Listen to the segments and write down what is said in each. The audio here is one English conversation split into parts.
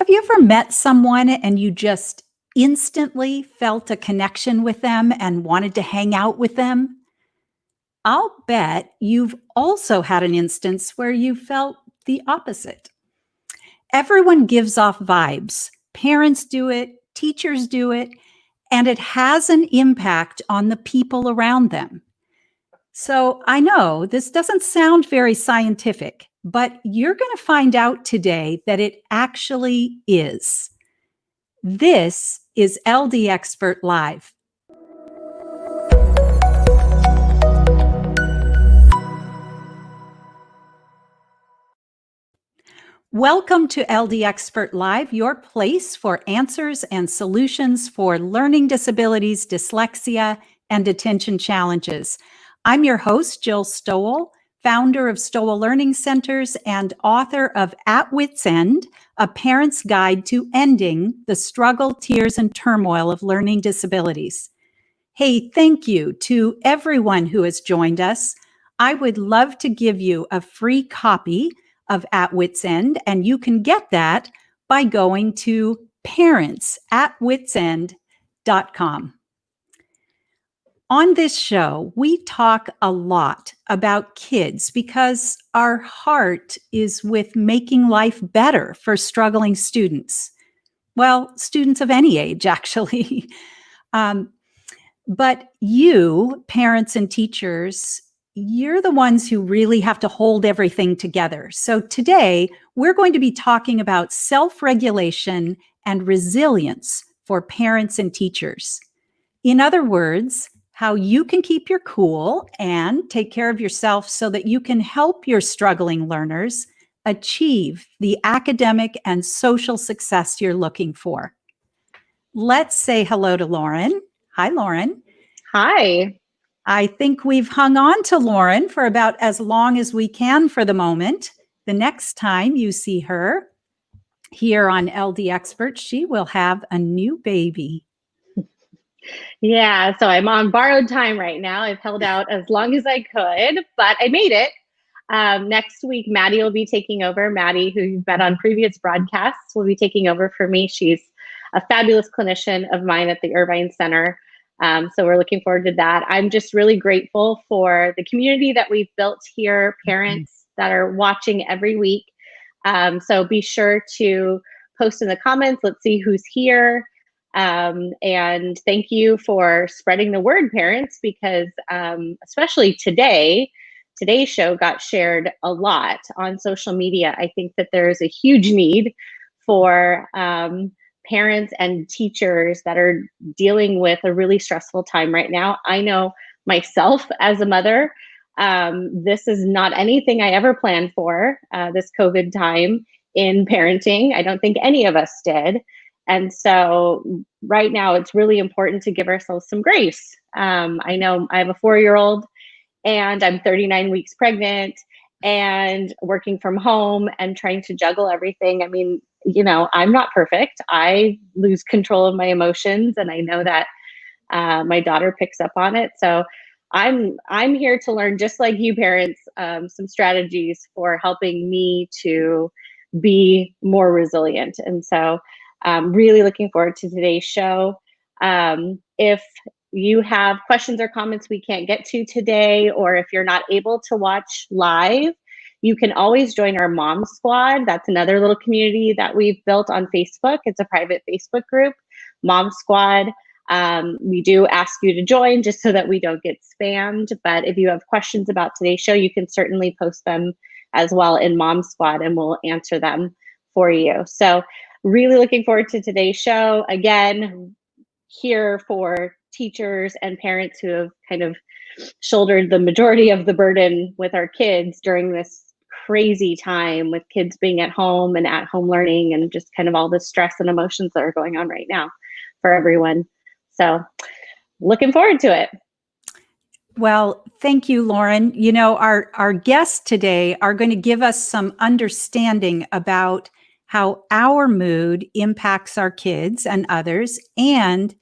Have you ever met someone and you just instantly felt a connection with them and wanted to hang out with them? I'll bet you've also had an instance where you felt the opposite. Everyone gives off vibes. Parents do it, teachers do it, and it has an impact on the people around them. So I know this doesn't sound very scientific, but you're going to find out today that it actually is. This is LD Expert Live. Welcome to LD Expert Live, your place for answers and solutions for learning disabilities, dyslexia, and attention challenges. I'm your host, Jill Stowell, founder of Stowell Learning Centers and author of At Wit's End, A Parent's Guide to Ending the Struggle, Tears, and Turmoil of Learning Disabilities. Hey, thank you to everyone who has joined us. I would love to give you a free copy of At Wit's End, and you can get that by going to parentsatwitsend.com. On this show, we talk a lot about kids because our heart is with making life better for struggling students. Well, students of any age, actually. But you, parents and teachers, you're the ones who really have to hold everything together. So today, we're going to be talking about self-regulation and resilience for parents and teachers. In other words, how you can keep your cool and take care of yourself so that you can help your struggling learners achieve the academic and social success you're looking for. Let's say hello to Lauren. Hi, Lauren. Hi. I think we've hung on to Lauren for about as long as we can for the moment. The next time you see her here on LD Expert, she will have a new baby. Yeah, so I'm on borrowed time right now. I've held out as long as I could, but I made it. Next week, Maddie will be taking over. Maddie, who you've met on previous broadcasts, will be taking over for me. She's a fabulous clinician of mine at the Irvine Center. So we're looking forward to that. I'm just really grateful for the community that we've built here, parents that are watching every week. So be sure to post in the comments. Let's see who's here. And thank you for spreading the word, parents, because especially today's show got shared a lot on social media. I think that there's a huge need for parents and teachers that are dealing with a really stressful time right now. I know myself as a mother, this is not anything I ever planned for, this COVID time in parenting. I don't think any of us did. And so right now it's really important to give ourselves some grace. I know I have a 4-year-old and I'm 39 weeks pregnant and working from home and trying to juggle everything. I mean, you know, I'm not perfect. I lose control of my emotions, and I know that my daughter picks up on it. So I'm here to learn, just like you parents, some strategies for helping me to be more resilient. And so really looking forward to today's show. If you have questions or comments we can't get to today, or if you're not able to watch live, you can always join our Mom Squad. That's another little community that we've built on Facebook. It's a private Facebook group, Mom Squad. We do ask you to join just so that we don't get spammed. But if you have questions about today's show, you can certainly post them as well in Mom Squad, and we'll answer them for you. So really looking forward to today's show. Again, here for teachers and parents who have kind of shouldered the majority of the burden with our kids during this crazy time, with kids being at home and at home learning and just kind of all the stress and emotions that are going on right now for everyone. So looking forward to it. Well, thank you, Lauren. You know, our guests today are going to give us some understanding about how our mood impacts our kids and others, and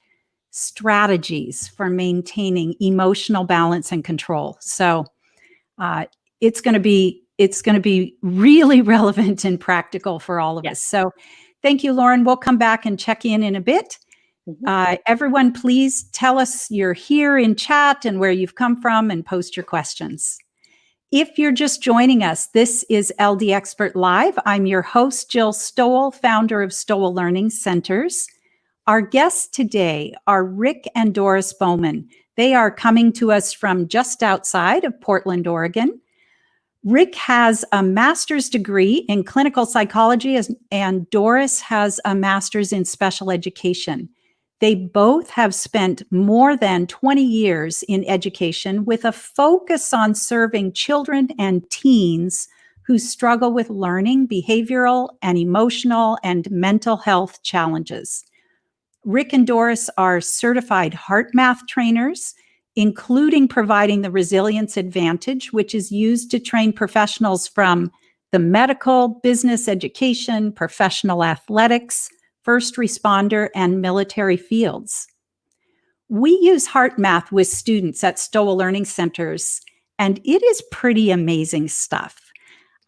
strategies for maintaining emotional balance and control. So it's going to be really relevant and practical for all of us. So Thank you, Lauren. We'll come back and check in a bit. Everyone, please tell us you're here in chat and where you've come from and post your questions. If you're just joining us, this is LD Expert Live. I'm your host, Jill Stowell, founder of Stowell Learning Centers. Our guests today are Rick and Doris Bowman. They are coming to us from just outside of Portland, Oregon. Rick has a master's degree in clinical psychology, and Doris has a master's in special education. They both have spent more than 20 years in education with a focus on serving children and teens who struggle with learning, behavioral, and emotional and mental health challenges. Rick and Doris are certified heart math trainers, including providing the Resilience Advantage, which is used to train professionals from the medical, business, education, professional athletics, first responder, and military fields. We use heart math with students at Stowell Learning Centers, and it is pretty amazing stuff.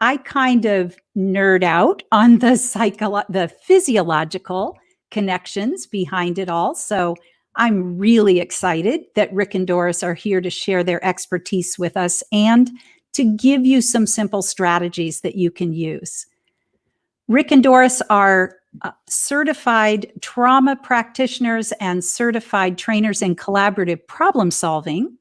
I kind of nerd out on the physiological connections behind it all. So I'm really excited that Rick and Doris are here to share their expertise with us and to give you some simple strategies that you can use. Rick and Doris are certified trauma practitioners and certified trainers in collaborative problem solving.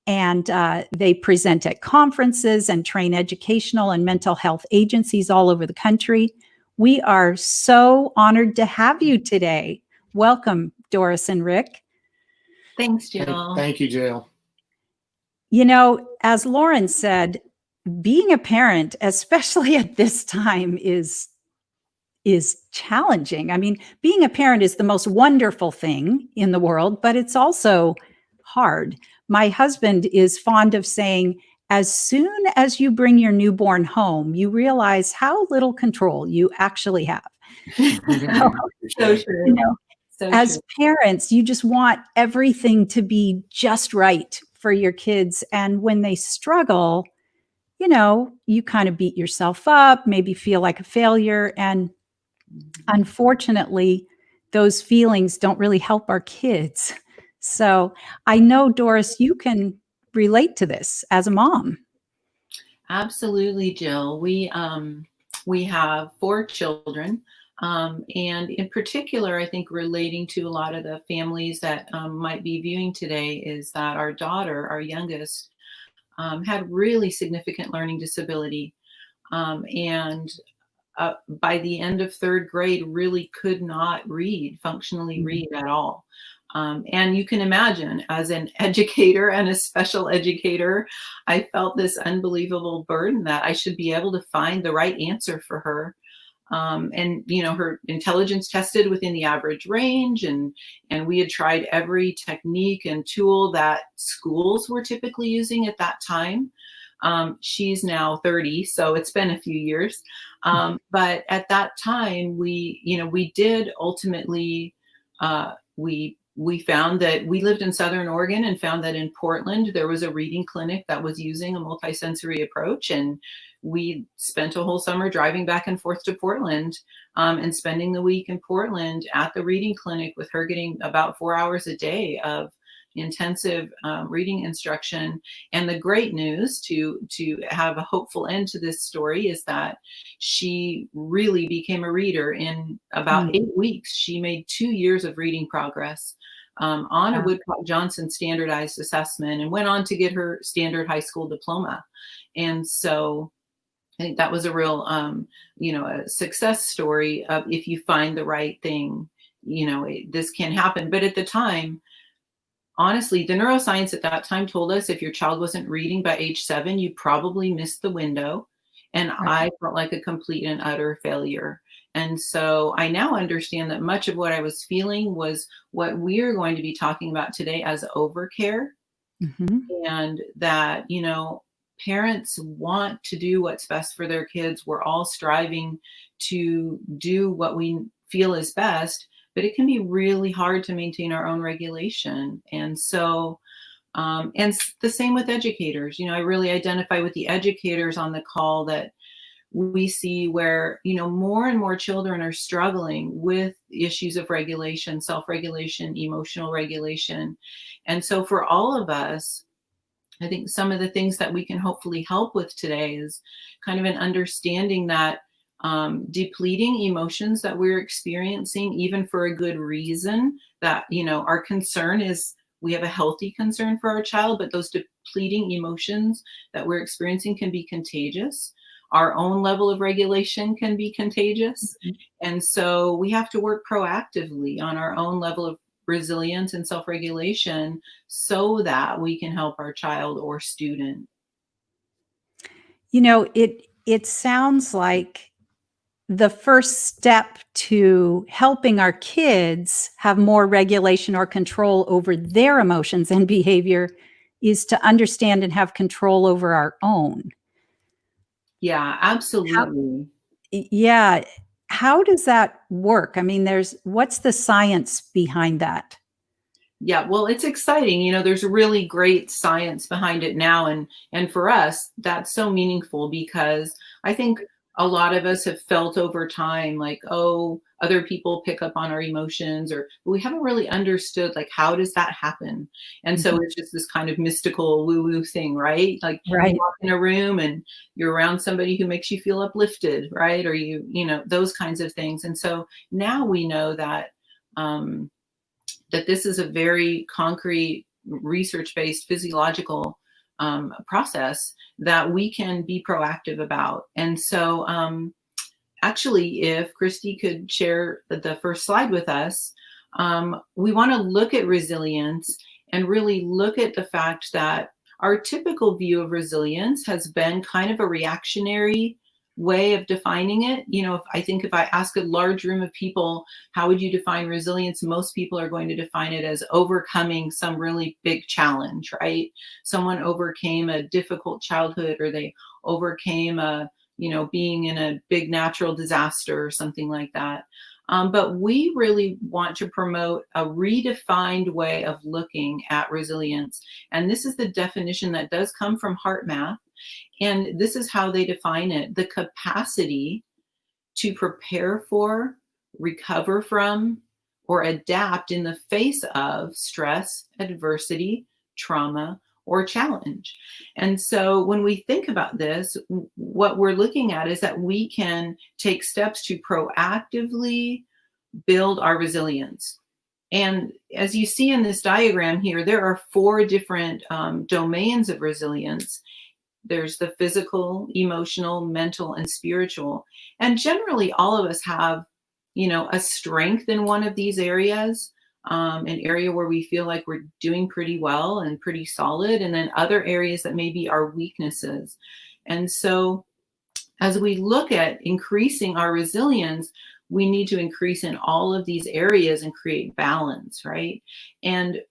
And they present at conferences and train educational and mental health agencies all over the country. We are so honored to have you today. Welcome, Doris and Rick. Thanks, Jill. Thank you, Jill. You know, as Lauren said, being a parent, especially at this time, is challenging. I mean, being a parent is the most wonderful thing in the world, but it's also hard. My husband is fond of saying, as soon as you bring your newborn home, you realize how little control you actually have. So true. You know, so as true. parents, you just want everything to be just right for your kids. And when they struggle, you know, you kind of beat yourself up, maybe feel like a failure. And unfortunately, those feelings don't really help our kids. So I know, Doris, you can relate to this as a mom. Absolutely, Jill. We have 4 children, and in particular, I think relating to a lot of the families that might be viewing today is that our daughter, our youngest, had really significant learning disability, and by the end of 3rd grade, really could not functionally read at all. And you can imagine, as an educator and a special educator, I felt this unbelievable burden that I should be able to find the right answer for her. And you know, her intelligence tested within the average range, and we had tried every technique and tool that schools were typically using at that time. She's now 30, so it's been a few years. But at that time, we did ultimately, we found that we lived in Southern Oregon and found that in Portland, there was a reading clinic that was using a multisensory approach. And we spent a whole summer driving back and forth to Portland, and spending the week in Portland at the reading clinic with her getting about 4 hours a day of intensive reading instruction. And the great news, to have a hopeful end to this story, is that she really became a reader in about 8 weeks. She made 2 years of reading progress on a Woodcock-Johnson standardized assessment, and went on to get her standard high school diploma. And so I think that was a real, a success story of, if you find the right thing, this can happen. But at the time, honestly, the neuroscience at that time told us if your child wasn't reading by age 7, you probably missed the window. And I felt like a complete and utter failure. And so I now understand that much of what I was feeling was what we're going to be talking about today as overcare. And that, parents want to do what's best for their kids. We're all striving to do what we feel is best, but it can be really hard to maintain our own regulation. And so, and the same with educators. I really identify with the educators on the call that we see where, more and more children are struggling with issues of regulation, self-regulation, emotional regulation. And so for all of us, I think some of the things that we can hopefully help with today is kind of an understanding that depleting emotions that we're experiencing, even for a good reason, that, our concern is we have a healthy concern for our child, but those depleting emotions that we're experiencing can be contagious. Our own level of regulation can be contagious. Mhm. And so we have to work proactively on our own level of resilience and self-regulation so that we can help our child or student. It sounds like the first step to helping our kids have more regulation or control over their emotions and behavior is to understand and have control over our own. Yeah, How absolutely. Yeah. How does that work? I mean, what's the science behind that? Yeah, well, it's exciting. There's really great science behind it now, and for us, that's so meaningful because I think a lot of us have felt over time like, oh, other people pick up on our emotions, or we haven't really understood like how does that happen? And so Mhm. it's just this kind of mystical woo-woo thing, right? Like you Right. walk in a room and you're around somebody who makes you feel uplifted, right? Or those kinds of things. And so now we know um that this is a very concrete, research-based physiological process that we can be proactive about. And so, actually, if Christy could share the first slide with us, we want to look at resilience and really look at the fact that our typical view of resilience has been kind of a reactionary way of defining it. If I ask a large room of people, how would you define resilience? Most people are going to define it as overcoming some really big challenge, right? Someone overcame a difficult childhood, or they overcame being in a big natural disaster or something like that. But we really want to promote a redefined way of looking at resilience. And this is the definition that does come from heart math. And this is how they define it: the capacity to prepare for, recover from, or adapt in the face of stress, adversity, trauma, or challenge. And so when we think about this, what we're looking at is that we can take steps to proactively build our resilience. And as you see in this diagram here, there are 4 different domains of resilience. There's the physical, emotional, mental, and spiritual. And generally, all of us have, a strength in one of these areas, an area where we feel like we're doing pretty well and pretty solid, and then other areas that maybe are weaknesses. And so, as we look at increasing our resilience, we need to increase in all of these areas and create balance, right? And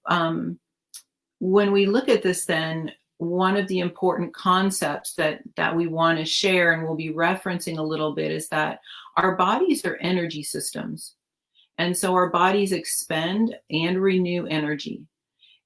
when we look at this, then one of the important concepts that we want to share, and we'll be referencing a little bit, is that our bodies are energy systems. And so our bodies expend and renew energy.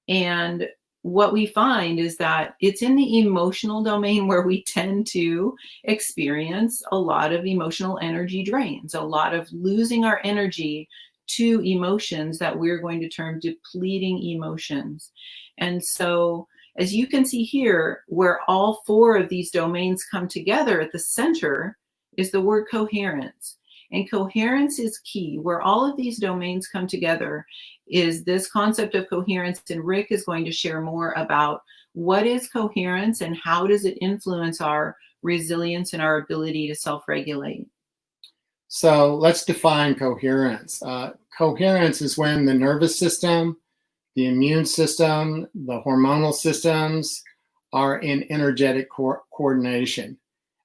And what we find is that it's in the emotional domain where we tend to experience a lot of emotional energy drains, a lot of losing our energy to emotions that we're going to term depleting emotions. And so, as you can see here, where all 4 of these domains come together at the center is the word coherence. And coherence is key. Where all of these domains come together is this concept of coherence. And Rick is going to share more about what is coherence and how does it influence our resilience and our ability to self-regulate. So let's define coherence. Coherence is when the nervous system, the immune system, the hormonal systems are in energetic coordination,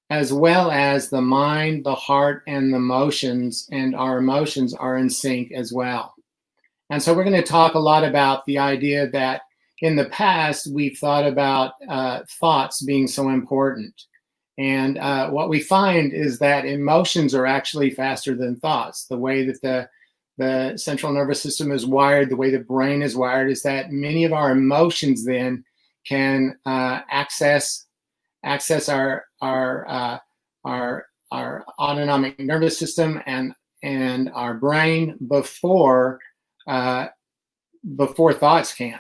as well as the mind, the heart, and the emotions, and our emotions are in sync as well. And so we're going to talk a lot about the idea that in the past, we've thought about thoughts being so important. And what we find is that emotions are actually faster than thoughts. The way that the central nervous system is wired, the way the brain is wired, is that many of our emotions then can access our autonomic nervous system and our brain before thoughts can.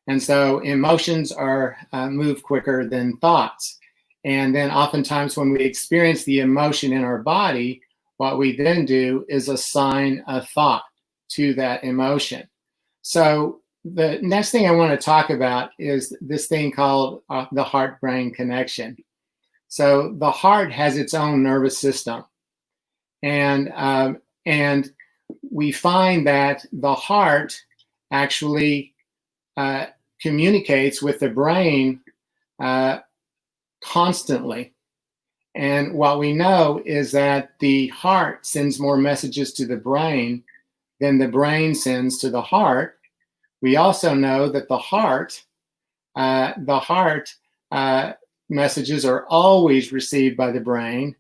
And so emotions are move quicker than thoughts. And then oftentimes when we experience the emotion in our body, what we then do is assign a thought to that emotion. So the next thing I want to talk about is this thing called the heart-brain connection. So the heart has its own nervous system. And we find that the heart actually communicates with the brain constantly. And what we know is that the heart sends more messages to the brain than the brain sends to the heart. We also know that the heart messages are always received by the brain,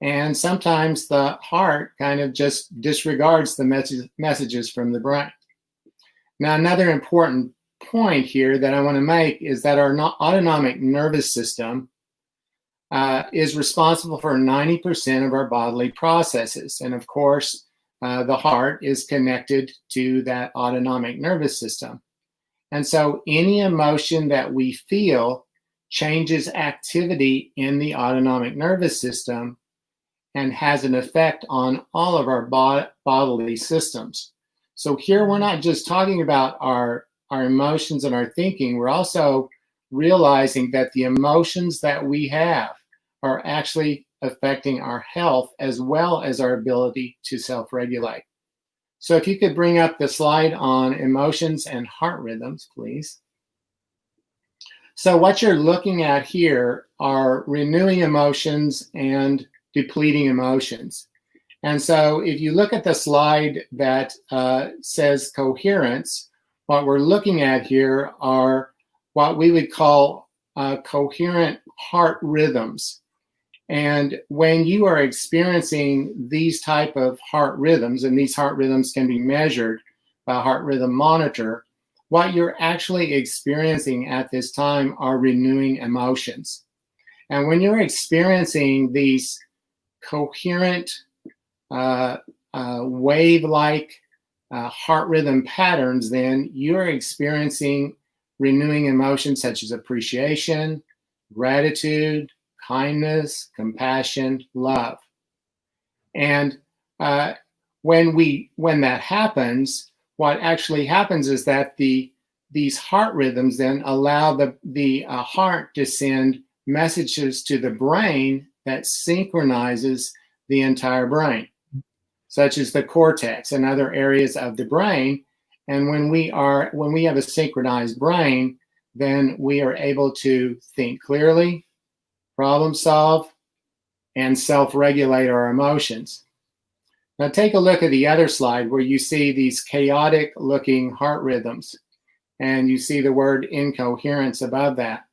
and sometimes the heart kind of just disregards the messages from the brain. Now, another important point here that I want to make is that our autonomic nervous system is responsible for 90% of our bodily processes. And of course, the heart is connected to that autonomic nervous system. And so any emotion that we feel changes activity in the autonomic nervous system and has an effect on all of our bodily systems. So here we're not just talking about our emotions and our thinking, we're also realizing that the emotions that we have are actually affecting our health as well as our ability to self-regulate. So if you could bring up the slide on emotions and heart rhythms, please. So what you're looking at here are renewing emotions and depleting emotions. And so if you look at the slide that says coherence, what we're looking at here are what we would call coherent heart rhythms. And when you are experiencing these type of heart rhythms, and these heart rhythms can be measured by a heart rhythm monitor, what you're actually experiencing at this time are renewing emotions. And when you're experiencing these coherent wave-like heart rhythm patterns, then you're experiencing renewing emotions such as appreciation, gratitude, kindness, compassion, love. And when that happens, what actually happens is that these heart rhythms then allow the heart to send messages to the brain that synchronizes the entire brain, such as the cortex and other areas of the brain. And when we have a synchronized brain, then we are able to think clearly, problem solve, and self-regulate our emotions. Now take a look at the other slide where you see these chaotic looking heart rhythms, and you see the word incoherence above that.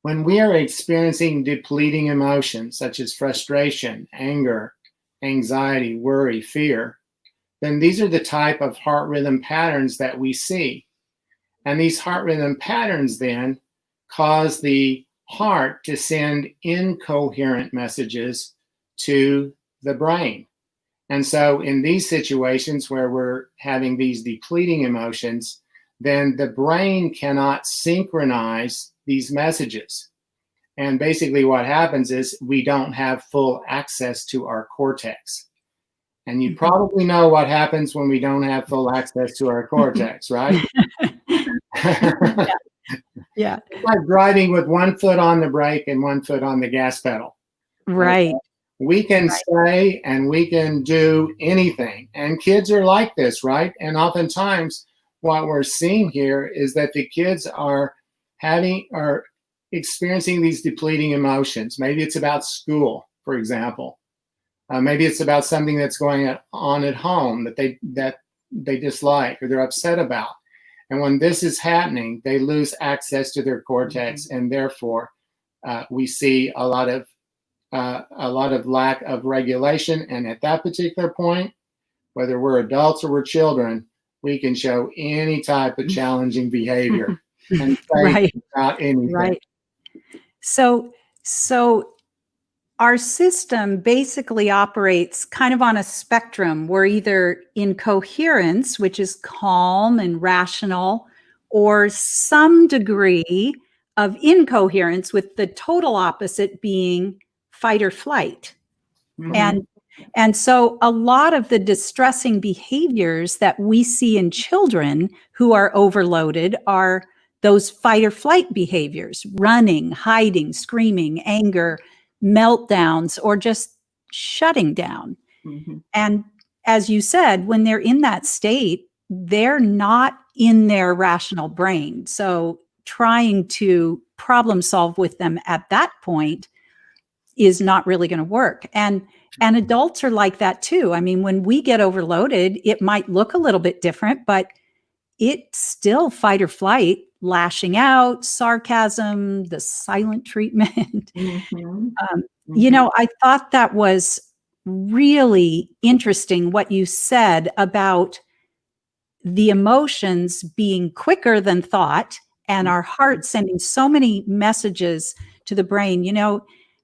When we are experiencing depleting emotions such as frustration, anger, anxiety, worry, fear, then these are the type of heart rhythm patterns that we see. And these heart rhythm patterns then cause the heart to send incoherent messages to the brain. And so in these situations where we're having these depleting emotions, then the brain cannot synchronize these messages. And basically what happens is we don't have full access to our cortex. And you probably know what happens when we don't have full access to our cortex, right? Yeah. It's like driving with one foot on the brake and one foot on the gas pedal. Right. We can say and we can do anything. And kids are like this, right? And oftentimes what we're seeing here is that the kids are experiencing these depleting emotions. Maybe it's about school, for example. Maybe it's about something that's going on at home that they dislike or they're upset about. And when this is happening, they lose access to their cortex, and therefore we see a lot of lack of regulation. And at that particular point, whether we're adults or we're children, we can show any type of challenging behavior and say Right. about anything. Right. So our system basically operates kind of on a spectrum. We're either in coherence, which is calm and rational, or some degree of incoherence, with the total opposite being fight or flight. Mhm. And so a lot of the distressing behaviors that we see in children who are overloaded are those fight or flight behaviors: running, hiding, screaming, anger, meltdowns, or just shutting down. Mhm. And as you said, when they're in that state, they're not in their rational brain. So trying to problem solve with them at that point is not really going to work. And adults are like that too. I mean, when we get overloaded, it might look a little bit different, but it's still fight or flight, lashing out, sarcasm, the silent treatment. Mhm. I thought that was really interesting what you said about the emotions being quicker than thought and our heart sending so many messages to the brain.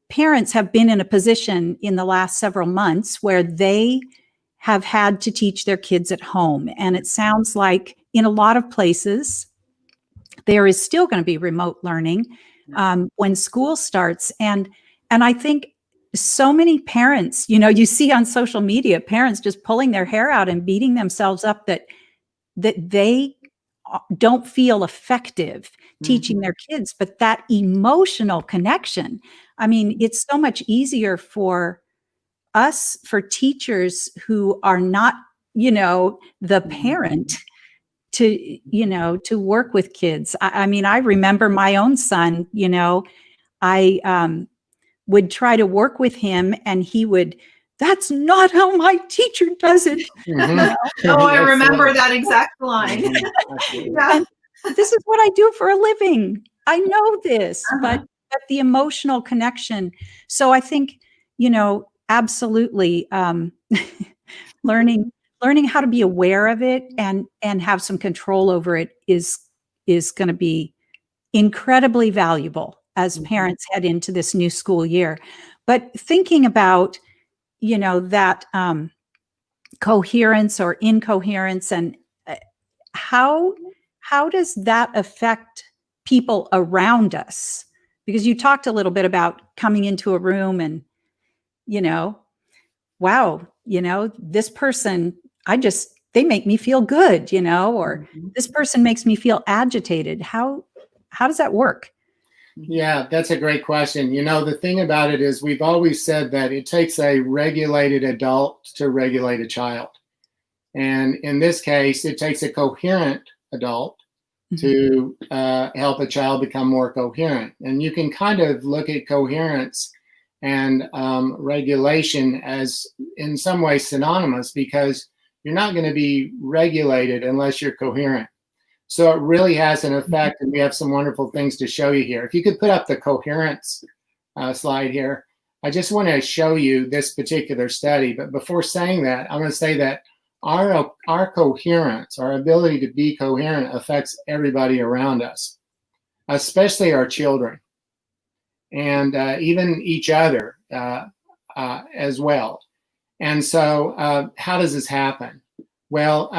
Parents have been in a position in the last several months where they have had to teach their kids at home. And it sounds like in a lot of places, there is still going to be remote learning when school starts. And I think so many parents, you see on social media, parents just pulling their hair out and beating themselves up that they don't feel effective teaching their kids. But that emotional connection, I mean, it's so much easier for us, for teachers who are not, the parent, to work with kids. I mean, I remember my own son, I would try to work with him and he would, "That's not how my teacher does it." Mhm. Oh, I That's remember right. that exact line. Mhm. Absolutely. Yeah. And this is what I do for a living. I know this, Uh-huh. but the emotional connection. So I think, absolutely, learning how to be aware of it and have some control over it is going to be incredibly valuable as parents head into this new school year. But thinking about, that coherence or incoherence, and uh, how does that affect people around us? Because you talked a little bit about coming into a room and, you know, wow, this person, they make me feel good, or Mhm. this person makes me feel agitated. How does that work? Yeah, that's a great question. The thing about it is we've always said that it takes a regulated adult to regulate a child. And in this case, it takes a coherent adult Mhm. to help a child become more coherent. And you can kind of look at coherence and regulation as in some ways synonymous, because you're not going to be regulated unless you're coherent. So it really has an effect, and we have some wonderful things to show you here. If you could put up the coherence slide here, I just want to show you this particular study. But before saying that, I want to say that our coherence, our ability to be coherent, affects everybody around us, especially our children, and even each other as well. And so, how does this happen? Well,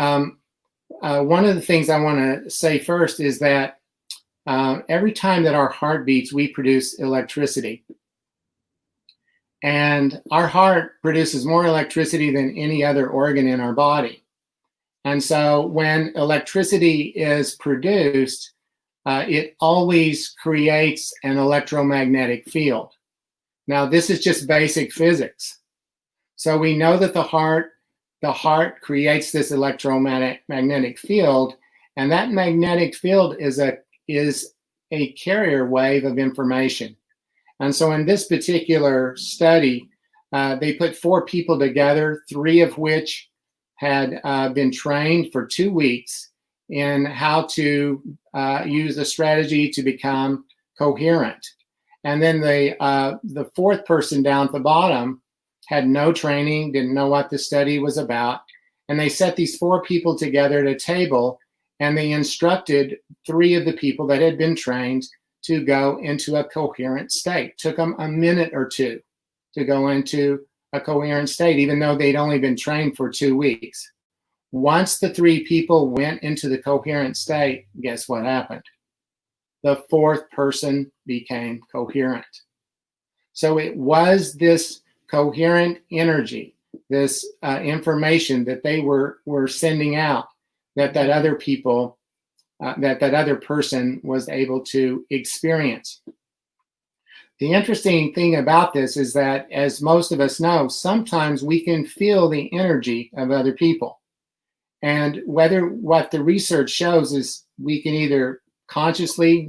one of the things I want to say first is that every time that our heart beats, we produce electricity. And our heart produces more electricity than any other organ in our body. And so when electricity is produced, it always creates an electromagnetic field. Now, this is just basic physics. So we know that the heart creates this electromagnetic field, and that magnetic field is a carrier wave of information. And so in this particular study, they put 4 people together, 3 of which had been trained for 2 weeks in how to use a strategy to become coherent. And then the 4th person down at the bottom had no training, didn't know what the study was about. And they set these 4 people together at a table, and they instructed 3 of the people that had been trained to go into a coherent state. Took them a minute or 2. to go into a coherent state, even though they'd only been trained for 2 weeks. Once the 3 people went into the coherent state, guess what happened? The 4th person became coherent. So it was this coherent energy, this information that they were sending out, that other people, that other person was able to experience. The interesting thing about this is that, as most of us know, sometimes we can feel the energy of other people. And what the research shows is we can either consciously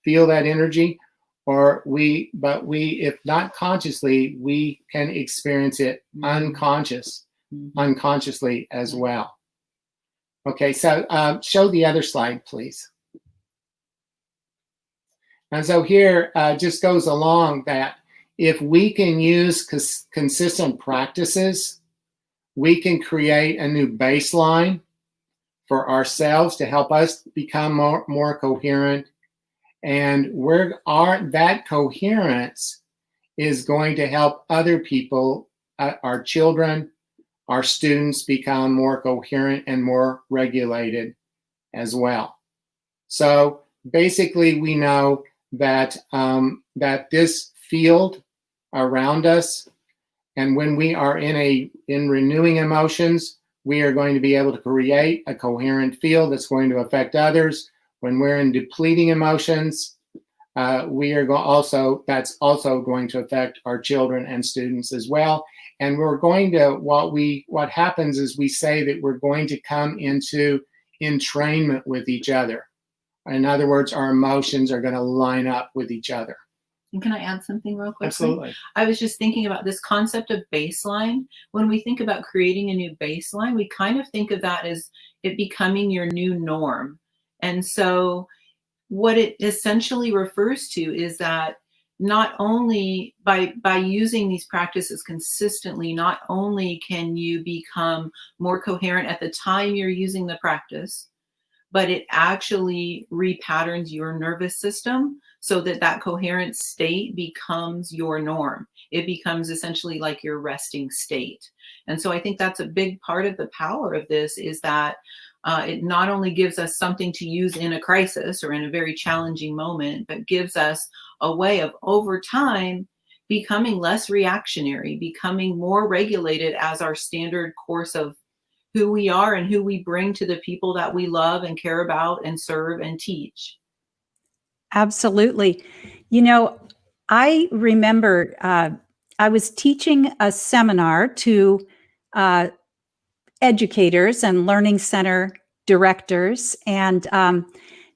feel that energy, or if not consciously, we can experience it unconsciously as well. Okay, so show the other slide, please. And so here just goes along that if we can use consistent practices, we can create a new baseline for ourselves to help us become more coherent. And that coherence is going to help other people, our children, our students, become more coherent and more regulated as well. So basically, we know that this field around us, and when we are in renewing emotions, we are going to be able to create a coherent field that's going to affect others. When we're in depleting emotions, that's also going to affect our children and students as well. And what happens is we say that we're going to come into entrainment with each other. In other words, our emotions are going to line up with each other. And can I add something real quickly? Absolutely. I was just thinking about this concept of baseline. When we think about creating a new baseline, we kind of think of that as it becoming your new norm. And so what it essentially refers to is that not only by using these practices consistently, not only can you become more coherent at the time you're using the practice, but it actually repatterns your nervous system so that coherent state becomes your norm. It becomes essentially like your resting state. And so I think that's a big part of the power of this, is that it not only gives us something to use in a crisis or in a very challenging moment, but gives us a way of, over time, becoming less reactionary, becoming more regulated as our standard course of who we are and who we bring to the people that we love and care about and serve and teach. Absolutely. I remember I was teaching a seminar to educators and learning center directors, and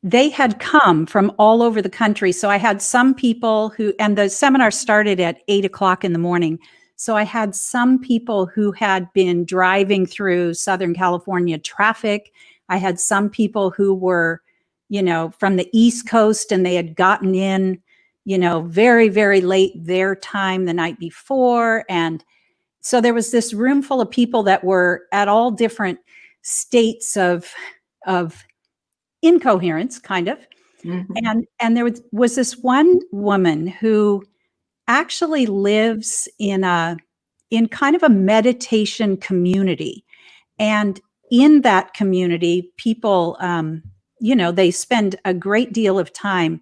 they had come from all over the country. So I had some people and the seminar started at 8:00 in the morning. So I had some people who had been driving through Southern California traffic. I had some people who were, from the East Coast, and they had gotten in, very, very late their time the night before. And so there was this room full of people that were at all different states of incoherence, kind of. Mm-hmm. And there was this one woman who actually lives in kind of a meditation community. And in that community, people, they spend a great deal of time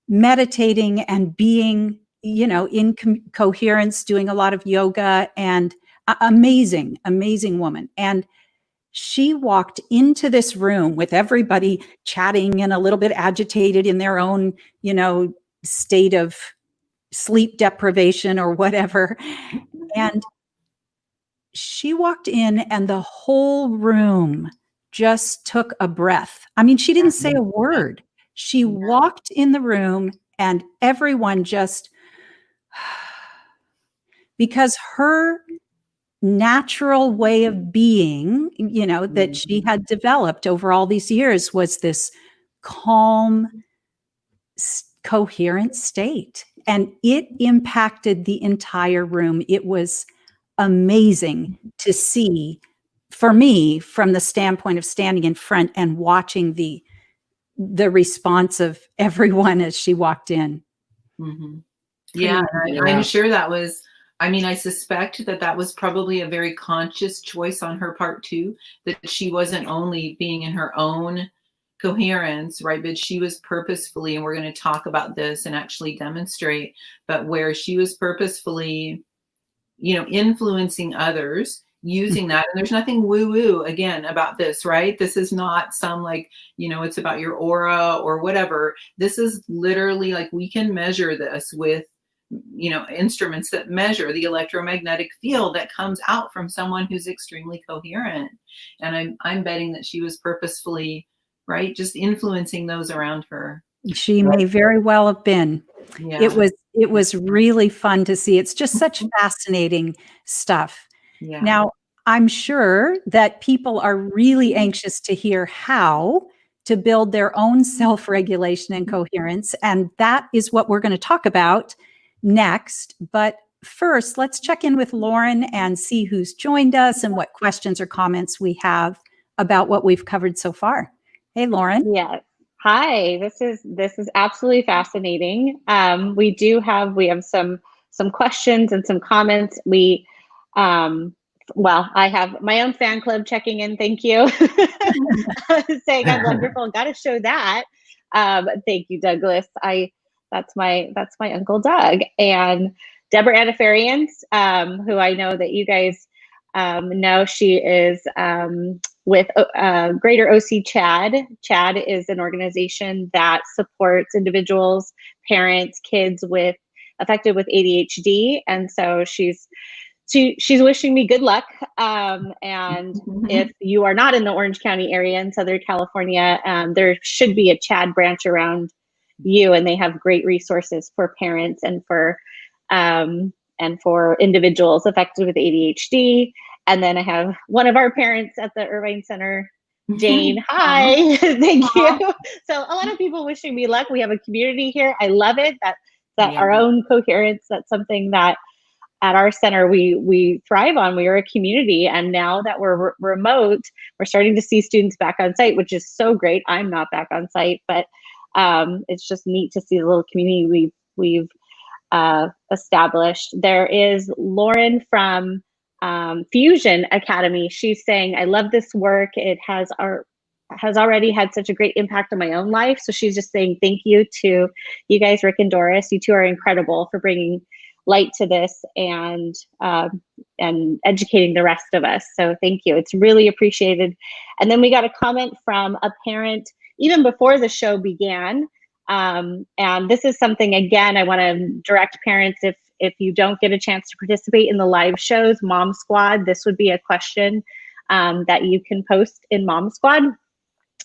meditating and being, in coherence, doing a lot of yoga, and amazing, amazing woman. And she walked into this room with everybody chatting and a little bit agitated in their own, state of sleep deprivation or whatever. And she walked in and the whole room just took a breath. I mean, she didn't say a word. She walked in the room and everyone just, because her natural way of being, that she had developed over all these years, was this calm, coherent state. And it impacted the entire room. It was amazing to see, for me, from the standpoint of standing in front and watching the response of everyone as she walked in. Mm-hmm. Yeah, pretty I'm sure that was, I mean, I suspect that that was probably a very conscious choice on her part too, that she wasn't only being in her own coherence, right? But she was purposefully, and we're going to talk about this and actually demonstrate, but where she was purposefully, influencing others using that. And there's nothing woo woo again about this, right? This is not some like, it's about your aura or whatever. This is literally like, we can measure this with, instruments that measure the electromagnetic field that comes out from someone who's extremely coherent. And I'm betting that she was purposefully, right, just influencing those around her. She may very well have been. Yeah. It was really fun to see. It's just such fascinating stuff. Yeah. Now, I'm sure that people are really anxious to hear how to build their own self-regulation and coherence, and that is what we're going to talk about next. But first, let's check in with Lauren and see who's joined us and what questions or comments we have about what we've covered so far. Hey, Lauren. Yes. Hi. This is absolutely fascinating. We have some questions and some comments. I have my own fan club checking in. Thank you. Saying I'm wonderful. Got to show that. Thank you, Douglas. That's my Uncle Doug, and Deborah Anafarians, who I know that you guys know. She is with Greater OC Chad. Chad is an organization that supports individuals, parents, kids affected with ADHD, and so she's wishing me good luck. And if you are not in the Orange County area in Southern California, there should be a Chad branch around you, and they have great resources for parents and for individuals affected with ADHD. And then I have one of our parents at the Irvine Center, Jane. Hi, thank you. So a lot of people wishing me luck. We have a community here. I love it. Our own coherence. That's something that at our center we thrive on. We are a community, and now that we're remote, we're starting to see students back on site, which is so great. I'm not back on site, but it's just neat to see the little community we've established. There is Lauren from Fusion Academy. She's saying, I love this work. It has already had such a great impact on my own life. So she's just saying thank you to you guys, Rick and Doris. You two are incredible for bringing light to this and educating the rest of us. So thank you. It's really appreciated. And then we got a comment from a parent even before the show began. And this is something, again, I want to direct parents, if you don't get a chance to participate in the live shows, Mom Squad, this would be a question that you can post in Mom Squad.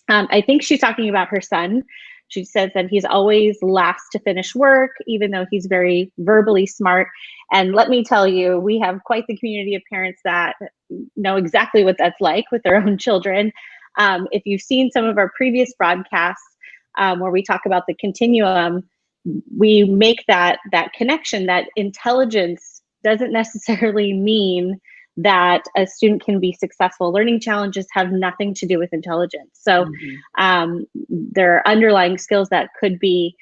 I think she's talking about her son. She says that he's always last to finish work, even though he's very verbally smart. And let me tell you, we have quite the community of parents that know exactly what that's like with their own children. If you've seen some of our previous broadcasts where we talk about the continuum, we make that connection that intelligence doesn't necessarily mean that a student can be successful. Learning challenges have nothing to do with intelligence. So there are underlying skills that could be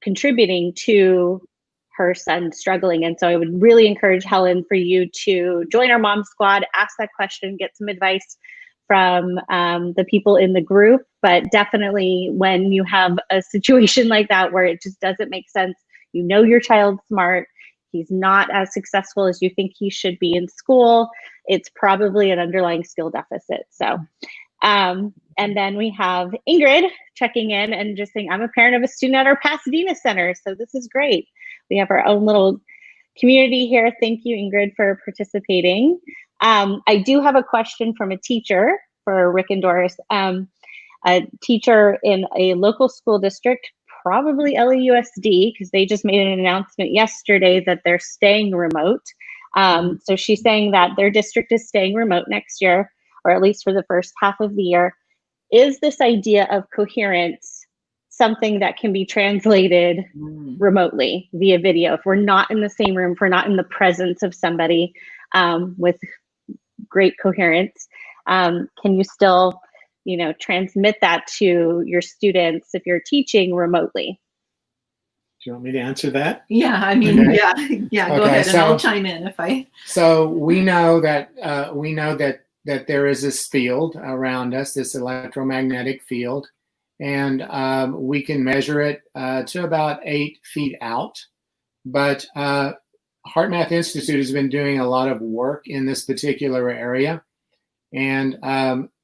contributing to her son struggling. And so I would really encourage Helen for you to join our Mom Squad, ask that question, get some advice from the people in the group. But definitely when you have a situation like that where it just doesn't make sense, you know your child's smart, he's not as successful as you think he should be in school, it's probably an underlying skill deficit. So, and then we have Ingrid checking in and just saying, I'm a parent of a student at our Pasadena Center, so this is great. We have our own little community here. Thank you, Ingrid, for participating. I do have a question from a teacher for Rick and Doris, a teacher in a local school district, probably LAUSD, because they just made an announcement yesterday that they're staying remote. So she's saying that their district is staying remote next year, or at least for the first half of the year. Is this idea of coherence something that can be translated remotely via video? If we're not in the same room, if we're not in the presence of somebody with great coherence, can you still transmit that to your students if you're teaching remotely? you want me to answer that? Yeah, I mean, Okay. yeah. Go Okay, ahead, and I'll chime in if I. So we know that there is this field around us, this electromagnetic field, and we can measure it to about 8 feet out. But HeartMath Institute has been doing a lot of work in this particular area, and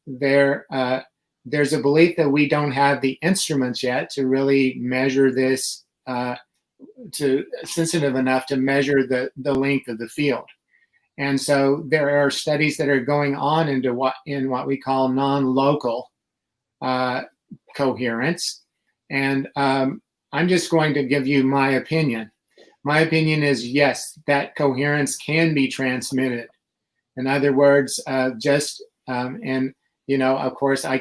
there's a belief that we don't have the instruments yet to really measure this, to sensitive enough to measure the length of the field. And so there are studies that are going on into what we call non-local coherence. And I'm just going to give you my opinion. My opinion is yes, that coherence can be transmitted. In other words, and of course, I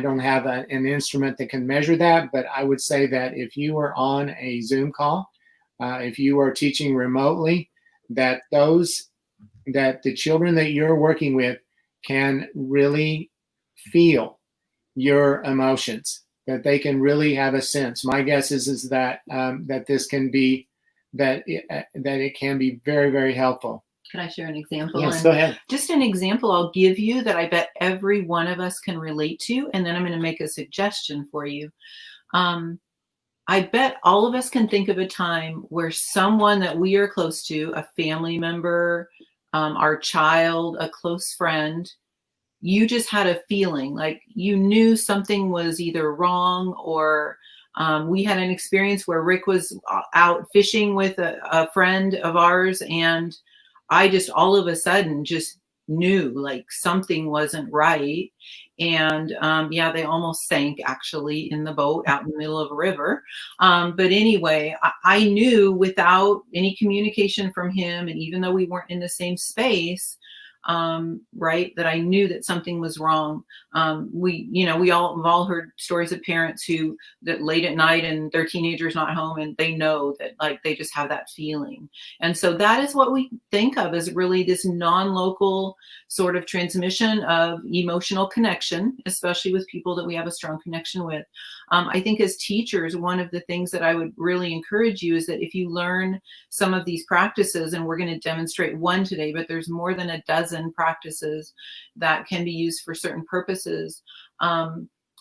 don't have an instrument that can measure that, but I would say that if you were on a Zoom call, if you are teaching remotely, that the children that you're working with can really feel your emotions, that they can really have a sense. My guess is that this can be, that it can be very, very helpful. Can I share an example? Yes, go ahead. Just an example I'll give you that I bet every one of us can relate to, and then I'm going to make a suggestion for you. I bet all of us can think of a time where someone that we are close to, a family member, our child, a close friend, you just had a feeling like you knew something was either wrong, or we had an experience where Rick was out fishing with a friend of ours, and I just all of a sudden just knew like something wasn't right. And they almost sank actually in the boat out in the middle of a river. But anyway, I knew without any communication from him, and even though we weren't in the same space, that I knew that something was wrong. We've all heard stories of parents that late at night and their teenager's not home, and they know that like they just have that feeling. And so that is what we think of as really this non-local sort of transmission of emotional connection, especially with people that we have a strong connection with. I think as teachers, one of the things that I would really encourage you is that if you learn some of these practices, and we're going to demonstrate one today, but there's more than a dozen practices that can be used for certain purposes, that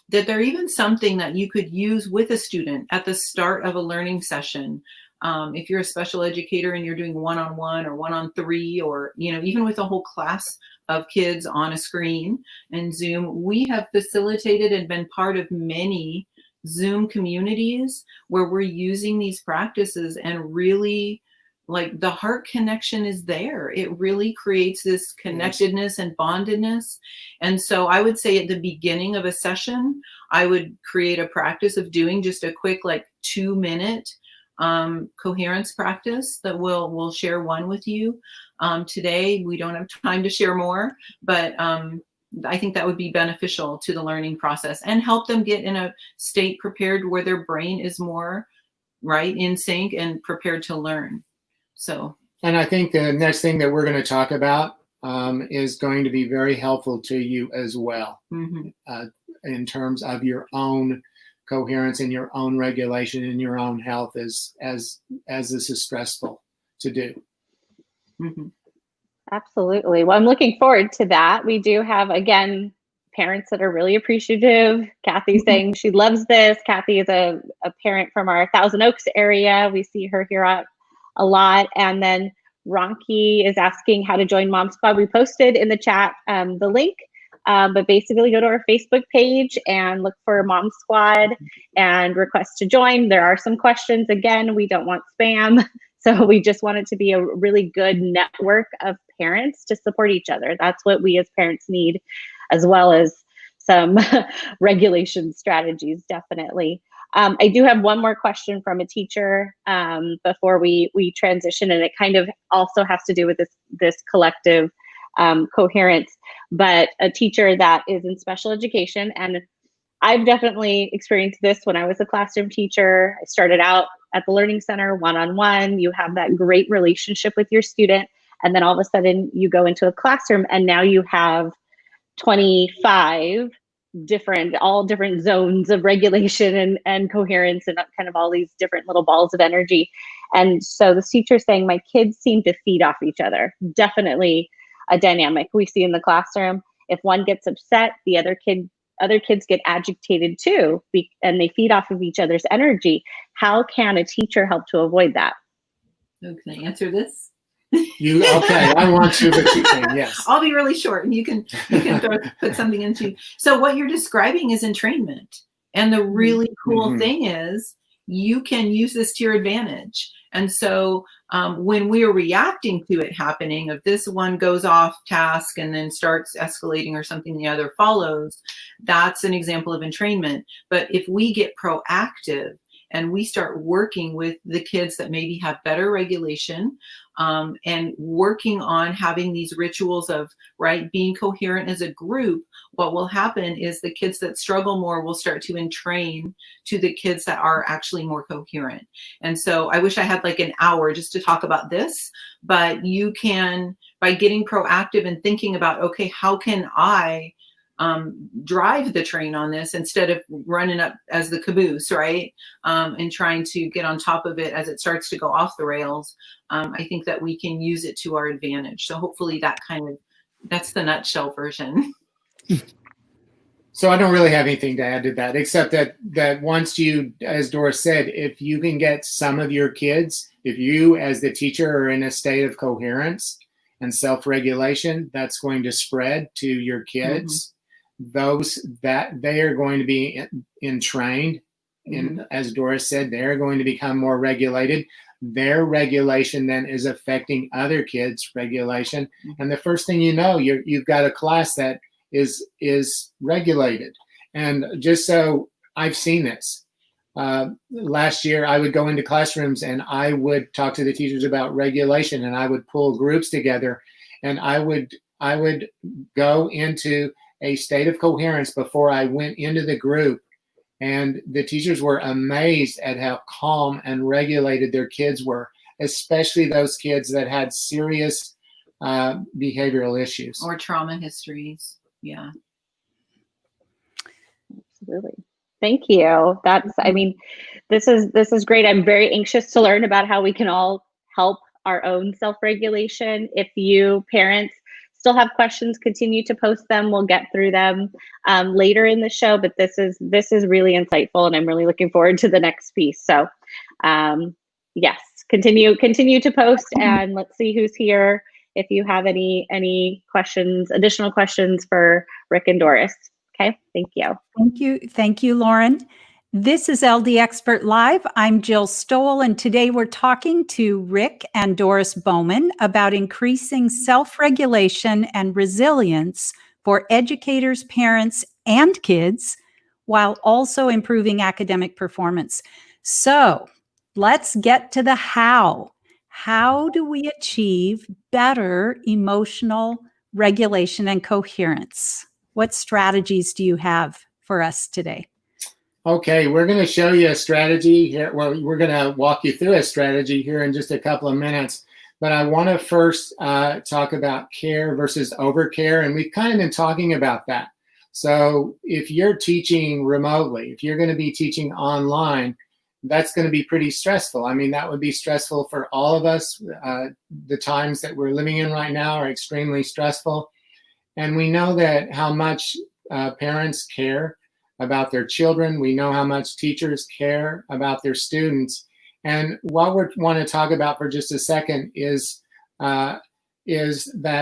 they're even something that you could use with a student at the start of a learning session. If you're a special educator and you're doing one-on-one or one-on-three, or even with a whole class of kids on a screen and Zoom, we have facilitated and been part of many Zoom communities where we're using these practices, and really like the heart connection is there. It really creates this connectedness and bondedness. And so I would say at the beginning of a session, I would create a practice of doing just a quick 2-minute coherence practice that we'll share one with you. Today, we don't have time to share more, but I think that would be beneficial to the learning process and help them get in a state prepared where their brain is more in sync and prepared to learn. So, and I think the next thing that we're going to talk about is going to be very helpful to you as well, in terms of your own coherence and your own regulation and your own health as this is stressful to do. Absolutely. Well, I'm looking forward to that. We do have, again, parents that are really appreciative. Kathy saying she loves this. Kathy is a parent from our Thousand Oaks area. We see her here a lot. And then Ronki is asking how to join Mom Squad. We posted in the chat the link, but basically go to our Facebook page and look for Mom Squad and request to join. There are some questions. Again, we don't want spam. So we just want it to be a really good network of parents to support each other. That's what we as parents need, as well as some regulation strategies, definitely. I do have one more question from a teacher before we transition, and it kind of also has to do with this collective coherence, but a teacher that is in special education. And I've definitely experienced this when I was a classroom teacher. I started out at the Learning Center one-on-one. You have that great relationship with your student, and then all of a sudden you go into a classroom and now you have 25 all different zones of regulation and coherence and kind of all these different little balls of energy. And so this teacher saying, my kids seem to feed off each other. Definitely a dynamic we see in the classroom. If one gets upset, the other kids get agitated too, and they feed off of each other's energy. How can a teacher help to avoid that? So can I answer this? Okay, I want you, but you can, yes. I'll be really short and you can put something into. So what you're describing is entrainment. And the really cool thing is you can use this to your advantage. And so when we are reacting to it happening, if this one goes off task and then starts escalating or something the other follows, that's an example of entrainment. But if we get proactive and we start working with the kids that maybe have better regulation, and working on having these rituals of being coherent as a group, what will happen is the kids that struggle more will start to entrain to the kids that are actually more coherent. And so I wish I had like an hour just to talk about this, but you can, by getting proactive and thinking about, okay, how can I drive the train on this instead of running up as the caboose, right? And trying to get on top of it as it starts to go off the rails. I think that we can use it to our advantage. So hopefully that's the nutshell version. So I don't really have anything to add to that, except that once you, as Doris said, if you can get some of your kids, if you as the teacher are in a state of coherence and self-regulation, that's going to spread to your kids. Those that they are going to be entrained, and as Doris said, they're going to become more regulated. Their regulation then is affecting other kids' regulation, and the first thing you know, you've got a class that is regulated. And just so I've seen this, last year I would go into classrooms and I would talk to the teachers about regulation, and I would pull groups together, and I would go into a state of coherence before I went into the group. And the teachers were amazed at how calm and regulated their kids were, especially those kids that had serious behavioral issues. Or trauma histories. Yeah. Absolutely. Thank you. This is great. I'm very anxious to learn about how we can all help our own self-regulation. If you parents still have questions, continue to post them. We'll get through them later in the show, but this is really insightful, and I'm really looking forward to the next piece. So yes, continue to post, and let's see who's here. If you have any questions, additional questions for Rick and Doris. Okay, thank you. Thank you, Lauren. This is LD Expert Live. I'm Jill Stowell, and today we're talking to Rick and Doris Bowman about increasing self-regulation and resilience for educators, parents, and kids, while also improving academic performance. So let's get to the how. How do we achieve better emotional regulation and coherence? What strategies do you have for us today? Okay, we're going to show you a strategy here. Well, we're going to walk you through a strategy here in just a couple of minutes. But I want to first talk about care versus overcare. And we've kind of been talking about that. So if you're teaching remotely, if you're going to be teaching online, that's going to be pretty stressful. I mean, that would be stressful for all of us. The times that we're living in right now are extremely stressful. And we know that how much parents care about their children. We know how much teachers care about their students. And what we want to talk about for just a second is that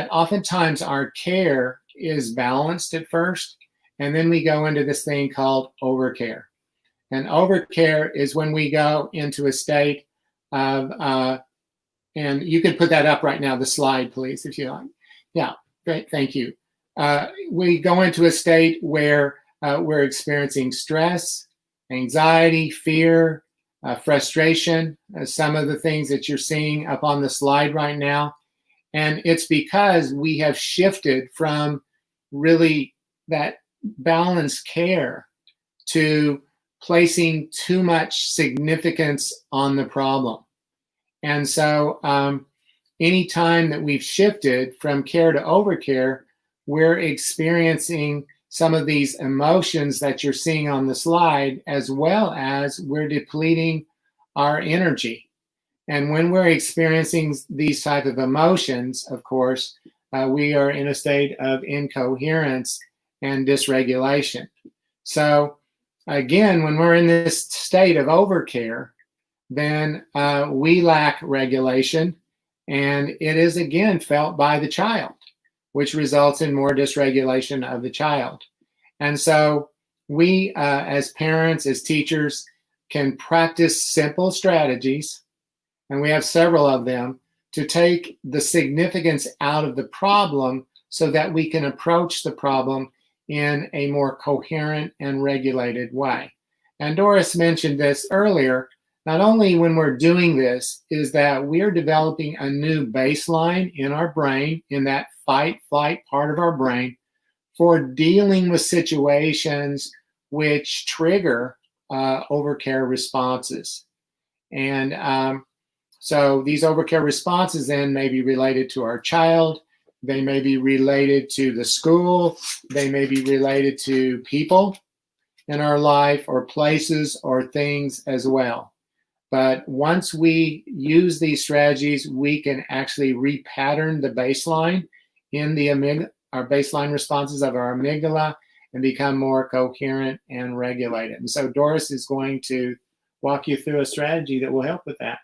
oftentimes our care is balanced at first, and then we go into this thing called overcare. And overcare is when we go into a state of, and you can put that up right now, the slide, please, if you like. Yeah, great, thank you. We go into a state where we're experiencing stress, anxiety, fear, frustration, some of the things that you're seeing up on the slide right now. And it's because we have shifted from really that balanced care to placing too much significance on the problem. And so anytime that we've shifted from care to overcare, we're experiencing some of these emotions that you're seeing on the slide, as well as we're depleting our energy. And when we're experiencing these type of emotions, of course, we are in a state of incoherence and dysregulation. So again, when we're in this state of overcare, then we lack regulation, and it is again felt by the child, which results in more dysregulation of the child. And so we, as parents, as teachers, can practice simple strategies, and we have several of them, to take the significance out of the problem so that we can approach the problem in a more coherent and regulated way. And Doris mentioned this earlier. Not only when we're doing this is that we're developing a new baseline in our brain, in that fight, flight part of our brain, for dealing with situations which trigger overcare responses. And so these overcare responses then may be related to our child, they may be related to the school, they may be related to people in our life, or places or things as well. But once we use these strategies, we can actually repattern the baseline in the amygdala, our baseline responses of our amygdala, and become more coherent and regulated. And so Doris is going to walk you through a strategy that will help with that.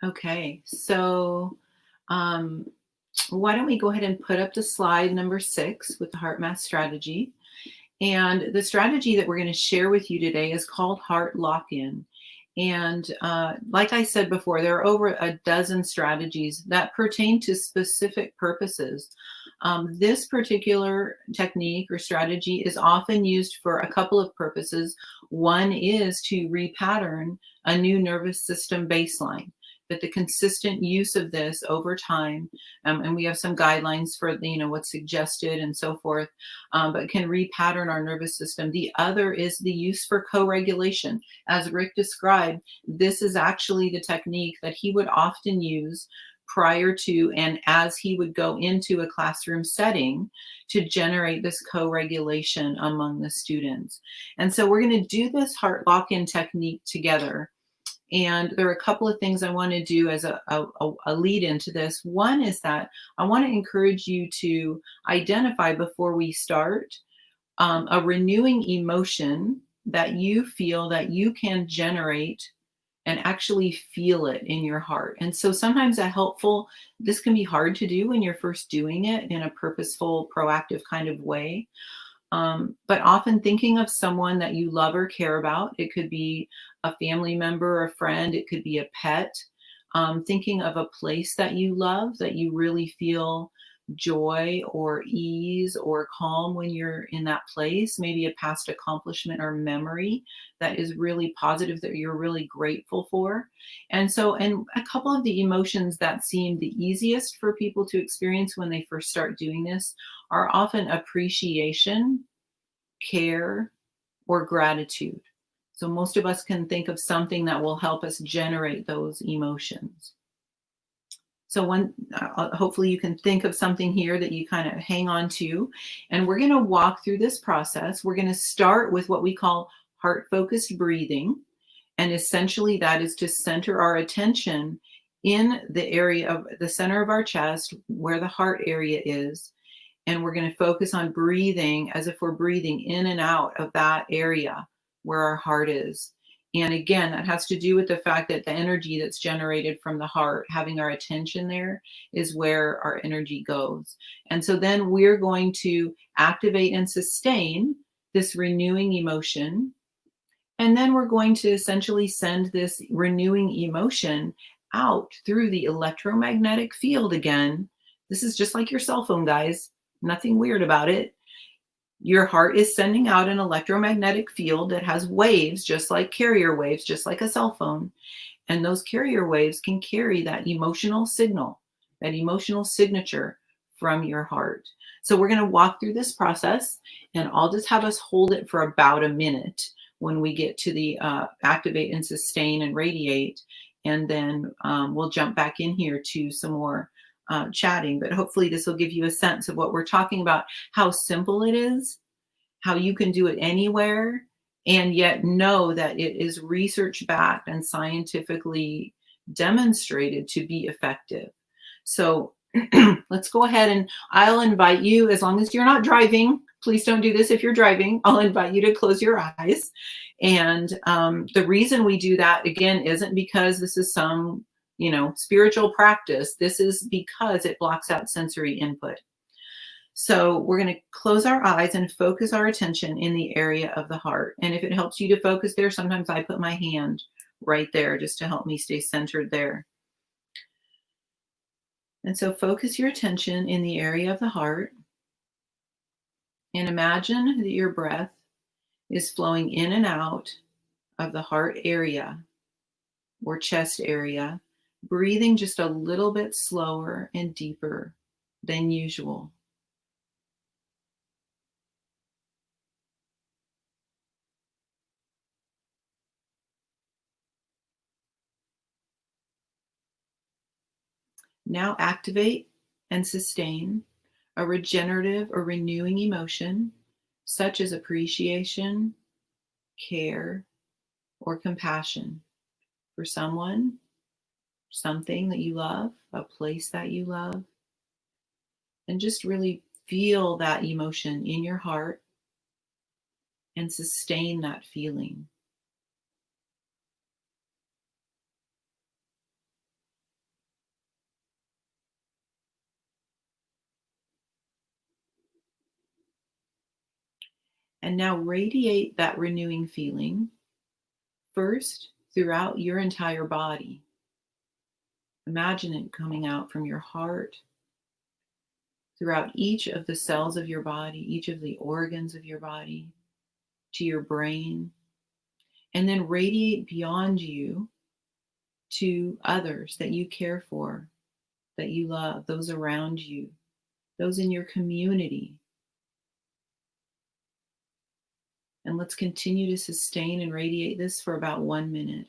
Okay, so why don't we go ahead and put up the slide number 6 with the heart math strategy. And the strategy that we're going to share with you today is called Heart Lock-In. And like I said before, there are over a dozen strategies that pertain to specific purposes. This particular technique or strategy is often used for a couple of purposes. One is to repattern a new nervous system baseline. That the consistent use of this over time, and we have some guidelines for what's suggested and so forth, but can repattern our nervous system. The other is the use for co-regulation. As Rick described, this is actually the technique that he would often use prior to and as he would go into a classroom setting to generate this co-regulation among the students. And so we're going to do this heart lock-in technique together. And there are a couple of things I want to do as a lead into this. One is that I want to encourage you to identify before we start a renewing emotion that you feel that you can generate and actually feel it in your heart. And so sometimes this can be hard to do when you're first doing it in a purposeful, proactive kind of way. But often thinking of someone that you love or care about, it could be a family member or a friend, it could be a pet, thinking of a place that you love, that you really feel joy or ease or calm when you're in that place, maybe a past accomplishment or memory that is really positive that you're really grateful for. And a couple of the emotions that seem the easiest for people to experience when they first start doing this are often appreciation, care, or gratitude. So most of us can think of something that will help us generate those emotions. So hopefully you can think of something here that you kind of hang on to. And we're going to walk through this process. We're going to start with what we call heart-focused breathing. And essentially that is to center our attention in the area of the center of our chest, where the heart area is. And we're going to focus on breathing as if we're breathing in and out of that area where our heart is. And again, that has to do with the fact that the energy that's generated from the heart, having our attention there, is where our energy goes. And so then we're going to activate and sustain this renewing emotion. And then we're going to essentially send this renewing emotion out through the electromagnetic field again. This is just like your cell phone, guys. Nothing weird about it. Your heart is sending out an electromagnetic field that has waves, just like carrier waves, just like a cell phone. And those carrier waves can carry that emotional signal, that emotional signature from your heart. So we're going to walk through this process, and I'll just have us hold it for about a minute when we get to the activate and sustain and radiate. And then we'll jump back in here to some more chatting, but hopefully this will give you a sense of what we're talking about, how simple it is, how you can do it anywhere, and yet know that it is research backed and scientifically demonstrated to be effective. So let's go ahead, and I'll invite you, as long as you're not driving, please don't do this if you're driving, I'll invite you to close your eyes. And the reason we do that, again, isn't because this is some, spiritual practice. This is because it blocks out sensory input. So we're going to close our eyes and focus our attention in the area of the heart. And if it helps you to focus there, sometimes I put my hand right there just to help me stay centered there. And so focus your attention in the area of the heart, and imagine that your breath is flowing in and out of the heart area or chest area, breathing just a little bit slower and deeper than usual. Now activate and sustain a regenerative or renewing emotion, such as appreciation, care, or compassion for someone, something that you love, a place that you love. And just really feel that emotion in your heart and sustain that feeling. And now radiate that renewing feeling first throughout your entire body. Imagine it coming out from your heart, throughout each of the cells of your body, each of the organs of your body, to your brain, and then radiate beyond you to others that you care for, that you love, those around you, those in your community. And let's continue to sustain and radiate this for about 1 minute.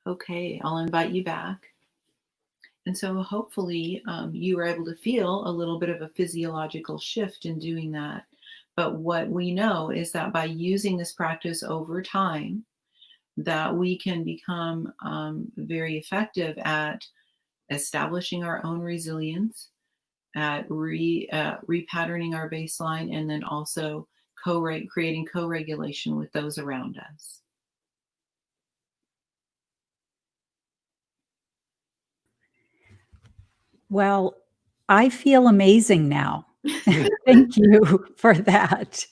Okay, I'll invite you back. And so hopefully you were able to feel a little bit of a physiological shift in doing that. But what we know is that by using this practice over time, that we can become very effective at establishing our own resilience, at repatterning our baseline, and then also creating co-regulation with those around us. Well, I feel amazing now. Thank you for that.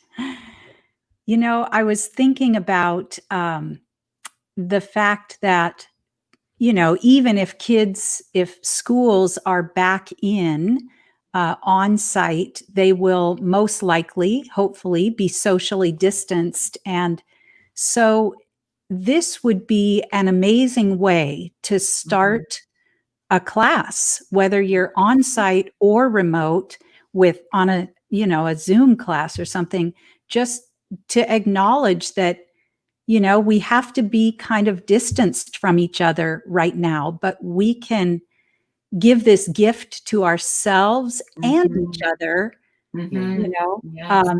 I was thinking about the fact that, even if schools are back in on site, they will most likely, hopefully, be socially distanced. And so this would be an amazing way to start a class, whether you're on site or remote on a Zoom class or something, just to acknowledge that, we have to be kind of distanced from each other right now, but we can give this gift to ourselves and each other, Yes.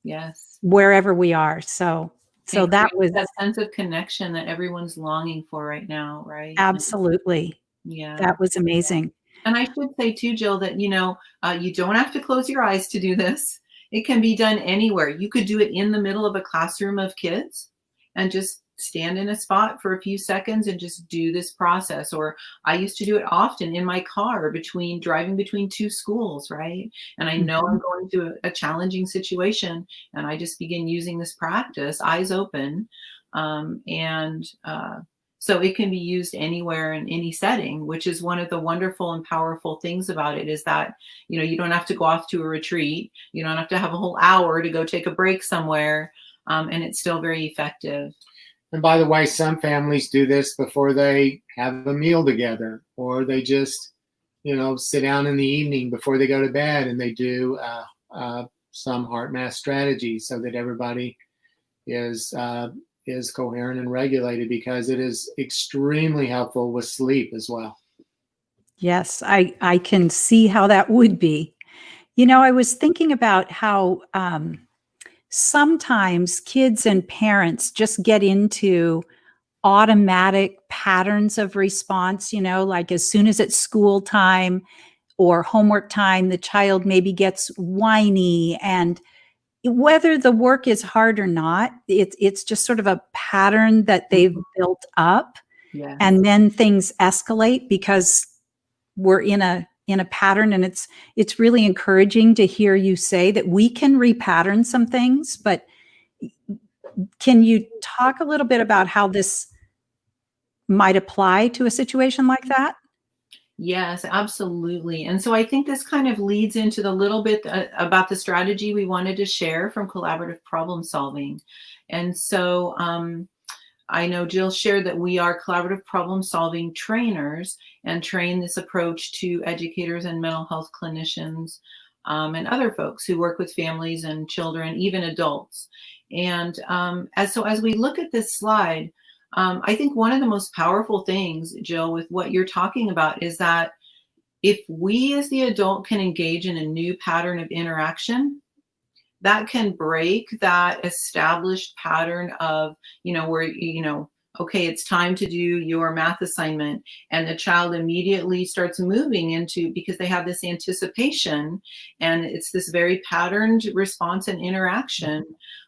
Yes. wherever we are. So that was that sense of connection that everyone's longing for right now, right? absolutely. Yeah. That was amazing. And I should say too, Jill, that, you don't have to close your eyes to do this. It can be done anywhere. You could do it in the middle of a classroom of kids and just stand in a spot for a few seconds and just do this process. Or I used to do it often in my car driving between two schools, right? And I know I'm going through a challenging situation, and I just begin using this practice, eyes open. So it can be used anywhere in any setting, which is one of the wonderful and powerful things about it, is that, you don't have to go off to a retreat. You don't have to have a whole hour to go take a break somewhere. And it's still very effective. And by the way, some families do this before they have a meal together, or they just, sit down in the evening before they go to bed and they do some heart math strategy so that everybody is coherent and regulated, because it is extremely helpful with sleep as well. Yes, I can see how that would be. I was thinking about how sometimes kids and parents just get into automatic patterns of response, like as soon as it's school time or homework time, the child maybe gets whiny, and whether the work is hard or not, it's just sort of a pattern that they've built up. Yeah. And then things escalate because we're in a pattern. And it's really encouraging to hear you say that we can repattern some things. But can you talk a little bit about how this might apply to a situation like that? Yes, absolutely. And so I think this kind of leads into the little bit about the strategy we wanted to share from collaborative problem solving. And so I know Jill shared that we are collaborative problem solving trainers and train this approach to educators and mental health clinicians and other folks who work with families and children, even adults. And as we look at this slide, I think one of the most powerful things, Jill, with what you're talking about is that if we as the adult can engage in a new pattern of interaction, that can break that established pattern of, where, okay, it's time to do your math assignment. And the child immediately starts moving into, because they have this anticipation, and it's this very patterned response and interaction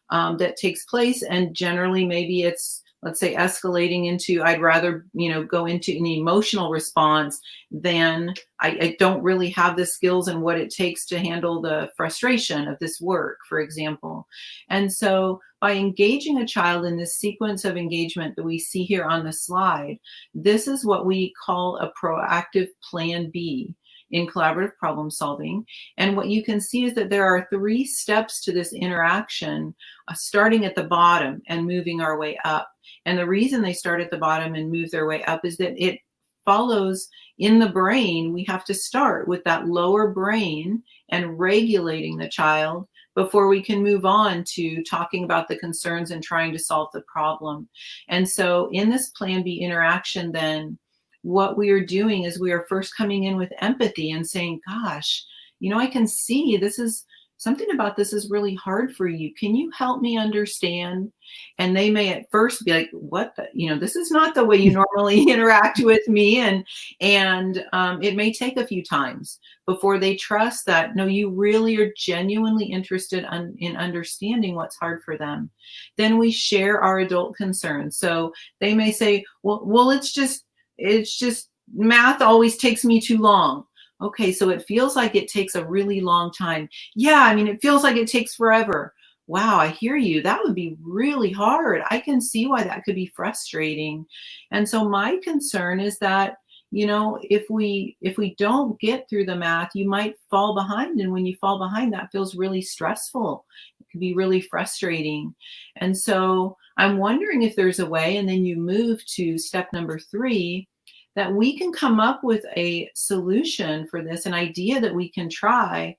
that takes place. And generally, maybe it's, let's say, escalating into, I'd rather, go into an emotional response than I don't really have the skills and what it takes to handle the frustration of this work, for example. And so by engaging a child in this sequence of engagement that we see here on the slide, this is what we call a proactive plan B in collaborative problem solving. And what you can see is that there are 3 steps to this interaction, starting at the bottom and moving our way up. And the reason they start at the bottom and move their way up is that it follows in the brain. We have to start with that lower brain and regulating the child before we can move on to talking about the concerns and trying to solve the problem. And so in this plan B interaction, then what we are doing is we are first coming in with empathy and saying, gosh, I can see something about this is really hard for you. Can you help me understand? And they may at first be like, what this is not the way you normally interact with me. And it may take a few times before they trust that, no, you really are genuinely interested in understanding what's hard for them. Then we share our adult concerns. So they may say, well, it's just math always takes me too long. Okay, so it feels like it takes a really long time. Yeah, it feels like it takes forever. Wow, I hear you. That would be really hard. I can see why that could be frustrating. And so my concern is that, if we don't get through the math, you might fall behind. And when you fall behind, that feels really stressful. It can be really frustrating. And so I'm wondering if there's a way, and then you move to step number 3, that we can come up with a solution for this, an idea that we can try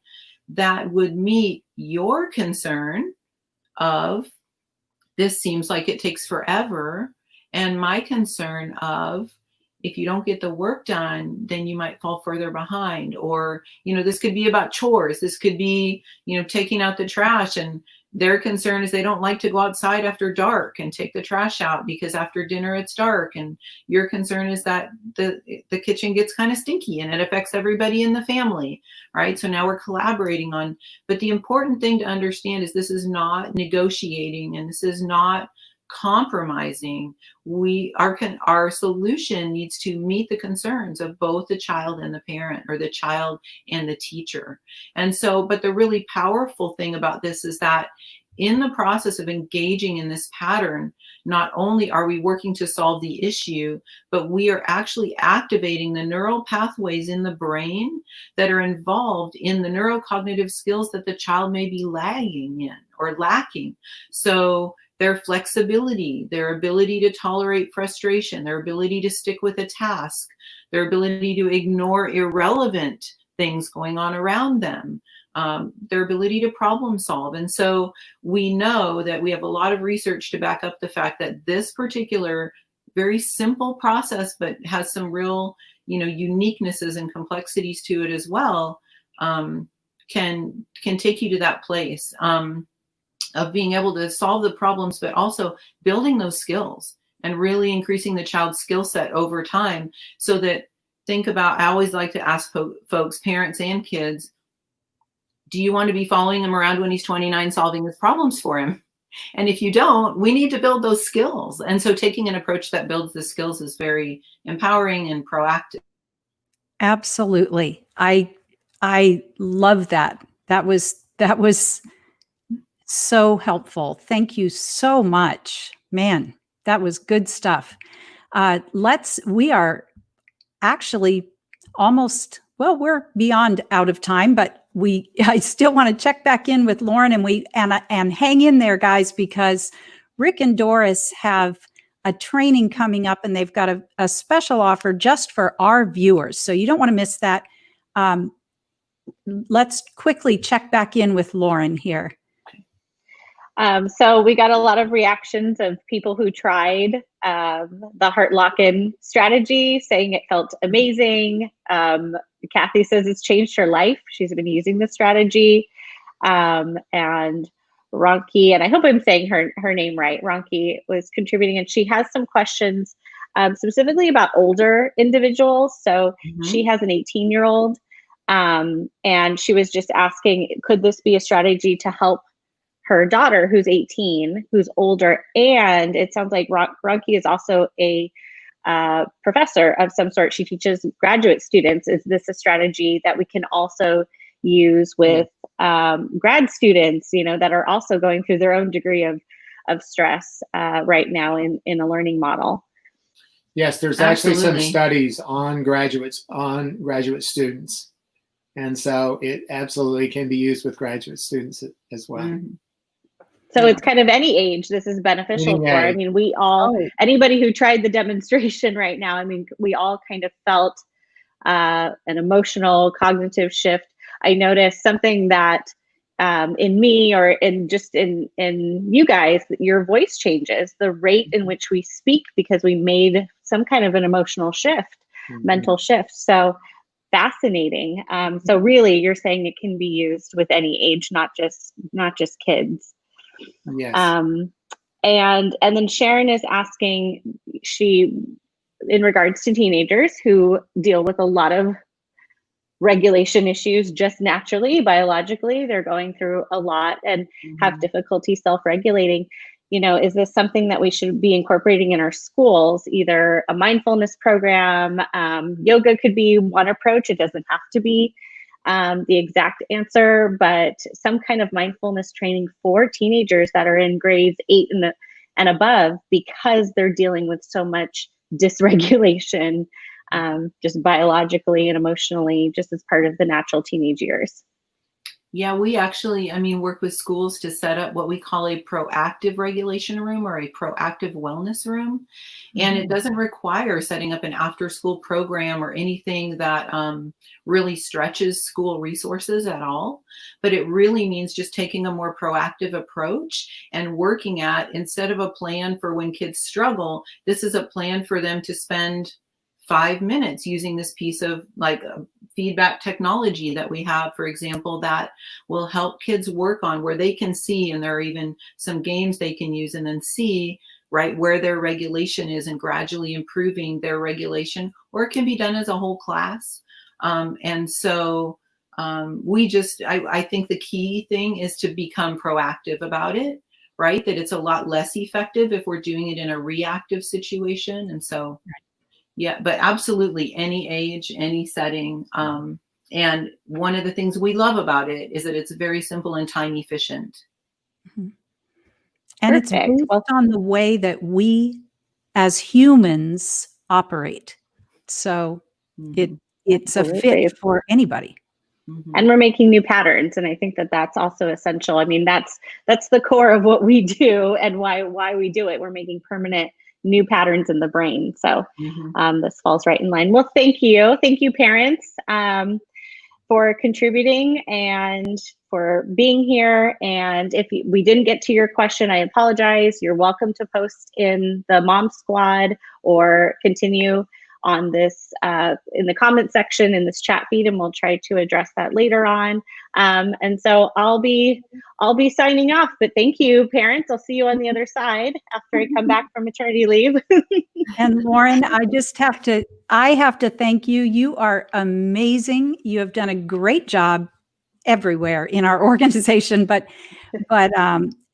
that would meet your concern of, this seems like it takes forever, and my concern of, if you don't get the work done, then you might fall further behind. Or, this could be about chores. This could be, taking out the trash, and their concern is they don't like to go outside after dark and take the trash out because after dinner it's dark. And your concern is that the kitchen gets kind of stinky and it affects everybody in the family, right? So now we're collaborating on, but the important thing to understand is this is not negotiating, and this is not compromising, our solution needs to meet the concerns of both the child and the parent, or the child and the teacher. And so, but the really powerful thing about this is that in the process of engaging in this pattern, not only are we working to solve the issue, but we are actually activating the neural pathways in the brain that are involved in the neurocognitive skills that the child may be lagging in or lacking. So their flexibility, their ability to tolerate frustration, their ability to stick with a task, their ability to ignore irrelevant things going on around them, their ability to problem solve. And so we know that we have a lot of research to back up the fact that this particular very simple process, but has some real, uniquenesses and complexities to it as well, can take you to that place of being able to solve the problems, but also building those skills and really increasing the child's skill set over time. So that, think about, I always like to ask folks, parents and kids, do you want to be following him around when he's 29 solving his problems for him? And if you don't, we need to build those skills. And so taking an approach that builds the skills is very empowering and proactive. Absolutely. I love that. That was so helpful. Thank you so much. Man, that was good stuff. We are actually almost, well, we're beyond out of time, but I still want to check back in with Lauren, and hang in there, guys, because Rick and Doris have a training coming up, and they've got a special offer just for our viewers. So you don't want to miss that. Let's quickly check back in with Lauren here. So we got a lot of reactions of people who tried the heart lock-in strategy, saying it felt amazing. Kathy says it's changed her life. She's been using the strategy. And Ronki, and I hope I'm saying her name right, Ronki was contributing, and she has some questions specifically about older individuals. So she has an 18-year-old, and she was just asking, could this be a strategy to help her daughter, who's 18, who's older? And it sounds like Ronki is also a professor of some sort. She teaches graduate students. Is this a strategy that we can also use with grad students, that are also going through their own degree of stress right now in a learning model? Yes, there's actually some studies on graduate students. And so it absolutely can be used with graduate students as well. Mm-hmm. So it's kind of any age this is beneficial for. I mean, we all, anybody who tried the demonstration right now, I mean, we all kind of felt an emotional cognitive shift. I noticed something that in me, or in you guys, your voice changes, the rate in which we speak, because we made some kind of an emotional shift, mental shift. So fascinating. So really, you're saying it can be used with any age, not just kids. Yes. And then Sharon is asking, in regards to teenagers who deal with a lot of regulation issues, just naturally, biologically, they're going through a lot and have difficulty self-regulating. Is this something that we should be incorporating in our schools? Either a mindfulness program, yoga could be one approach. It doesn't have to be the exact answer, but some kind of mindfulness training for teenagers that are in grades 8 and above, because they're dealing with so much dysregulation, just biologically and emotionally, just as part of the natural teenage years. Yeah, we actually, work with schools to set up what we call a proactive regulation room, or a proactive wellness room. And it doesn't require setting up an after-school program or anything that really stretches school resources at all. But it really means just taking a more proactive approach and working at, instead of a plan for when kids struggle, this is a plan for them to spend 5 minutes using this piece of feedback technology that we have, for example, that will help kids work on where they can see, and there are even some games they can use, and then see right where their regulation is and gradually improving their regulation, or it can be done as a whole class. And so I think the key thing is to become proactive about it, right? That it's a lot less effective if we're doing it in a reactive situation. And so, yeah, but absolutely any age, any setting. And one of the things we love about it is that it's very simple and time efficient. Mhm. And it's Perfect. based Well, on the way that we as humans operate. So Mhm. it's a fit absolutely. for anybody. Mhm. And we're making new patterns, and I think that that's also essential. I mean, that's the core of what we do and why we do it. We're making permanent new patterns in the brain. So Mhm. this falls right in line. Well, thank you, parents, for contributing and for being here. And if we didn't get to your question, I apologize. You're welcome to post in the Mom Squad or continue on this in the comment section in this chat feed, and we'll try to address that later on. And so I'll be signing off. But thank you, parents. I'll see you on the other side after I come back from maternity leave. And Lauren, I have to thank you. You are amazing. You have done a great job everywhere in our organization, but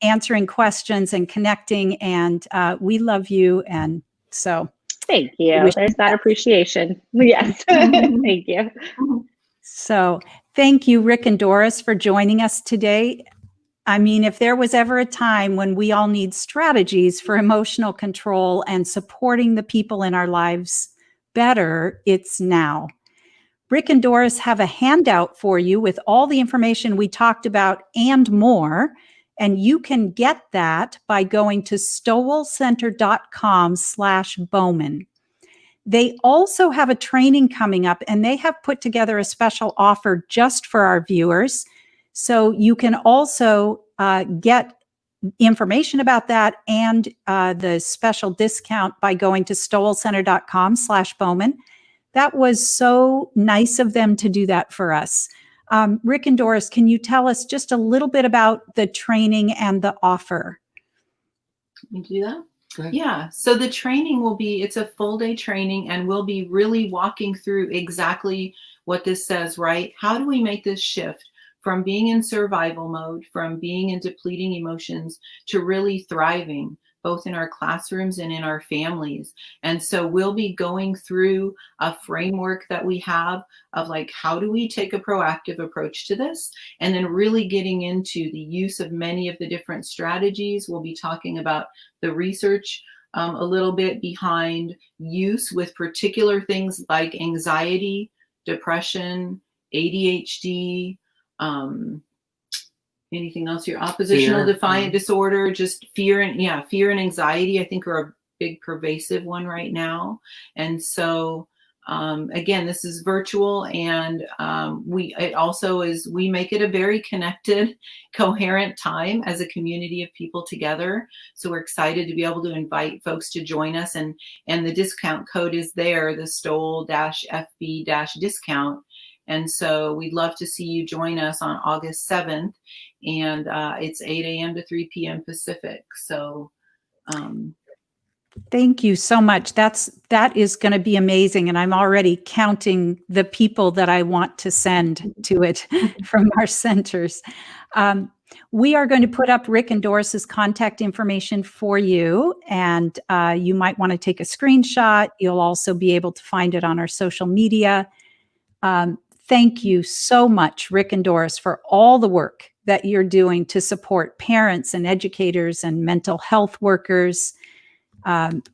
answering questions and connecting, and we love you. And so Thank you. wish you There's the that best. appreciation. Yes. Thank you. So thank you, Rick and Doris, for joining us today. I mean, if there was ever a time when we all need strategies for emotional control and supporting the people in our lives better, it's now. Rick and Doris have a handout for you with all the information we talked about and more. And you can get that by going to stowellcenter.com/Bowman. They also have a training coming up, and they have put together a special offer just for our viewers. So you can also get information about that and the special discount by going to stowellcenter.com/Bowman. That was so nice of them to do that for us. Rick and Doris, can you tell us just a little bit about the training and the offer? You do that? Go ahead. Yeah. So the training it's a full day training, and we'll be really walking through exactly what this says, right? How do we make this shift from being in survival mode, from being in depleting emotions, to really thriving, both in our classrooms and in our families? And so we'll be going through a framework that we have of like, how do we take a proactive approach to this? And then really getting into the use of many of the different strategies. We'll be talking about the research a little bit behind use with particular things like anxiety, depression, ADHD, anything else here? Oppositional defiant disorder, just fear and anxiety, I think, are a big pervasive one right now. And so again, this is virtual, and we make it a very connected, coherent time as a community of people together. So we're excited to be able to invite folks to join us, and the discount code is there, the Stowell-FB-discount. And so we'd love to see you join us on August 7th, and it's 8 a.m. to 3 p.m. Pacific. So Thank you so much. That is going to be amazing. And I'm already counting the people that I want to send to it from our centers. We are going to put up Rick and Doris's contact information for you, and you might want to take a screenshot. You'll also be able to find it on our social media. Thank you so much, Rick and Doris, for all the work that you're doing to support parents and educators and mental health workers.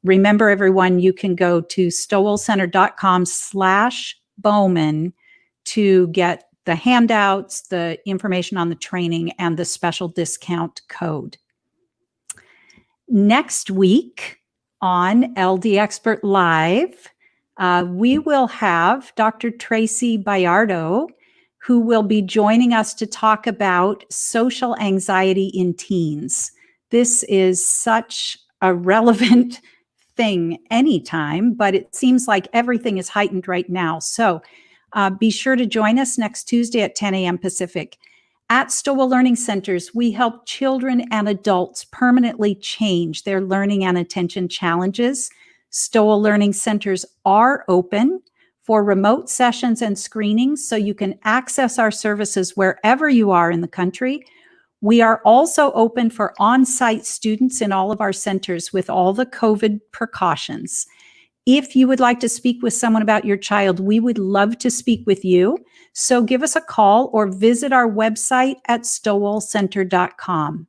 Remember, everyone, you can go to stowellcenter.com/Bowman to get the handouts, the information on the training, and the special discount code. Next week on LD Expert Live, we will have Dr. Tracy Ballardo, who will be joining us to talk about social anxiety in teens. This is such a relevant thing anytime, but it seems like everything is heightened right now. So be sure to join us next Tuesday at 10 a.m. Pacific. At Stowell Learning Centers, we help children and adults permanently change their learning and attention challenges. Stowell Learning Centers are open for remote sessions and screenings, so you can access our services wherever you are in the country. We are also open for on-site students in all of our centers with all the COVID precautions. If you would like to speak with someone about your child, we would love to speak with you. So give us a call or visit our website at stowellcenter.com.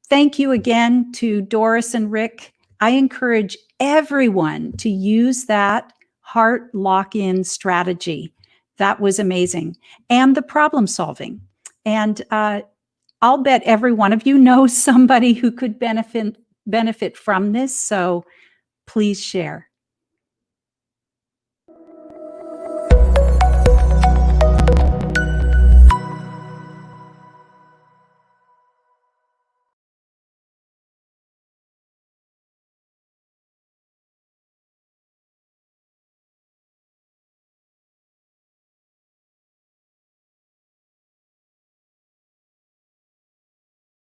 Thank you again to Doris and Rick. I encourage everyone to use that heart lock-in strategy. That was amazing. And the problem solving. And I'll bet every one of you knows somebody who could benefit from this. So please share.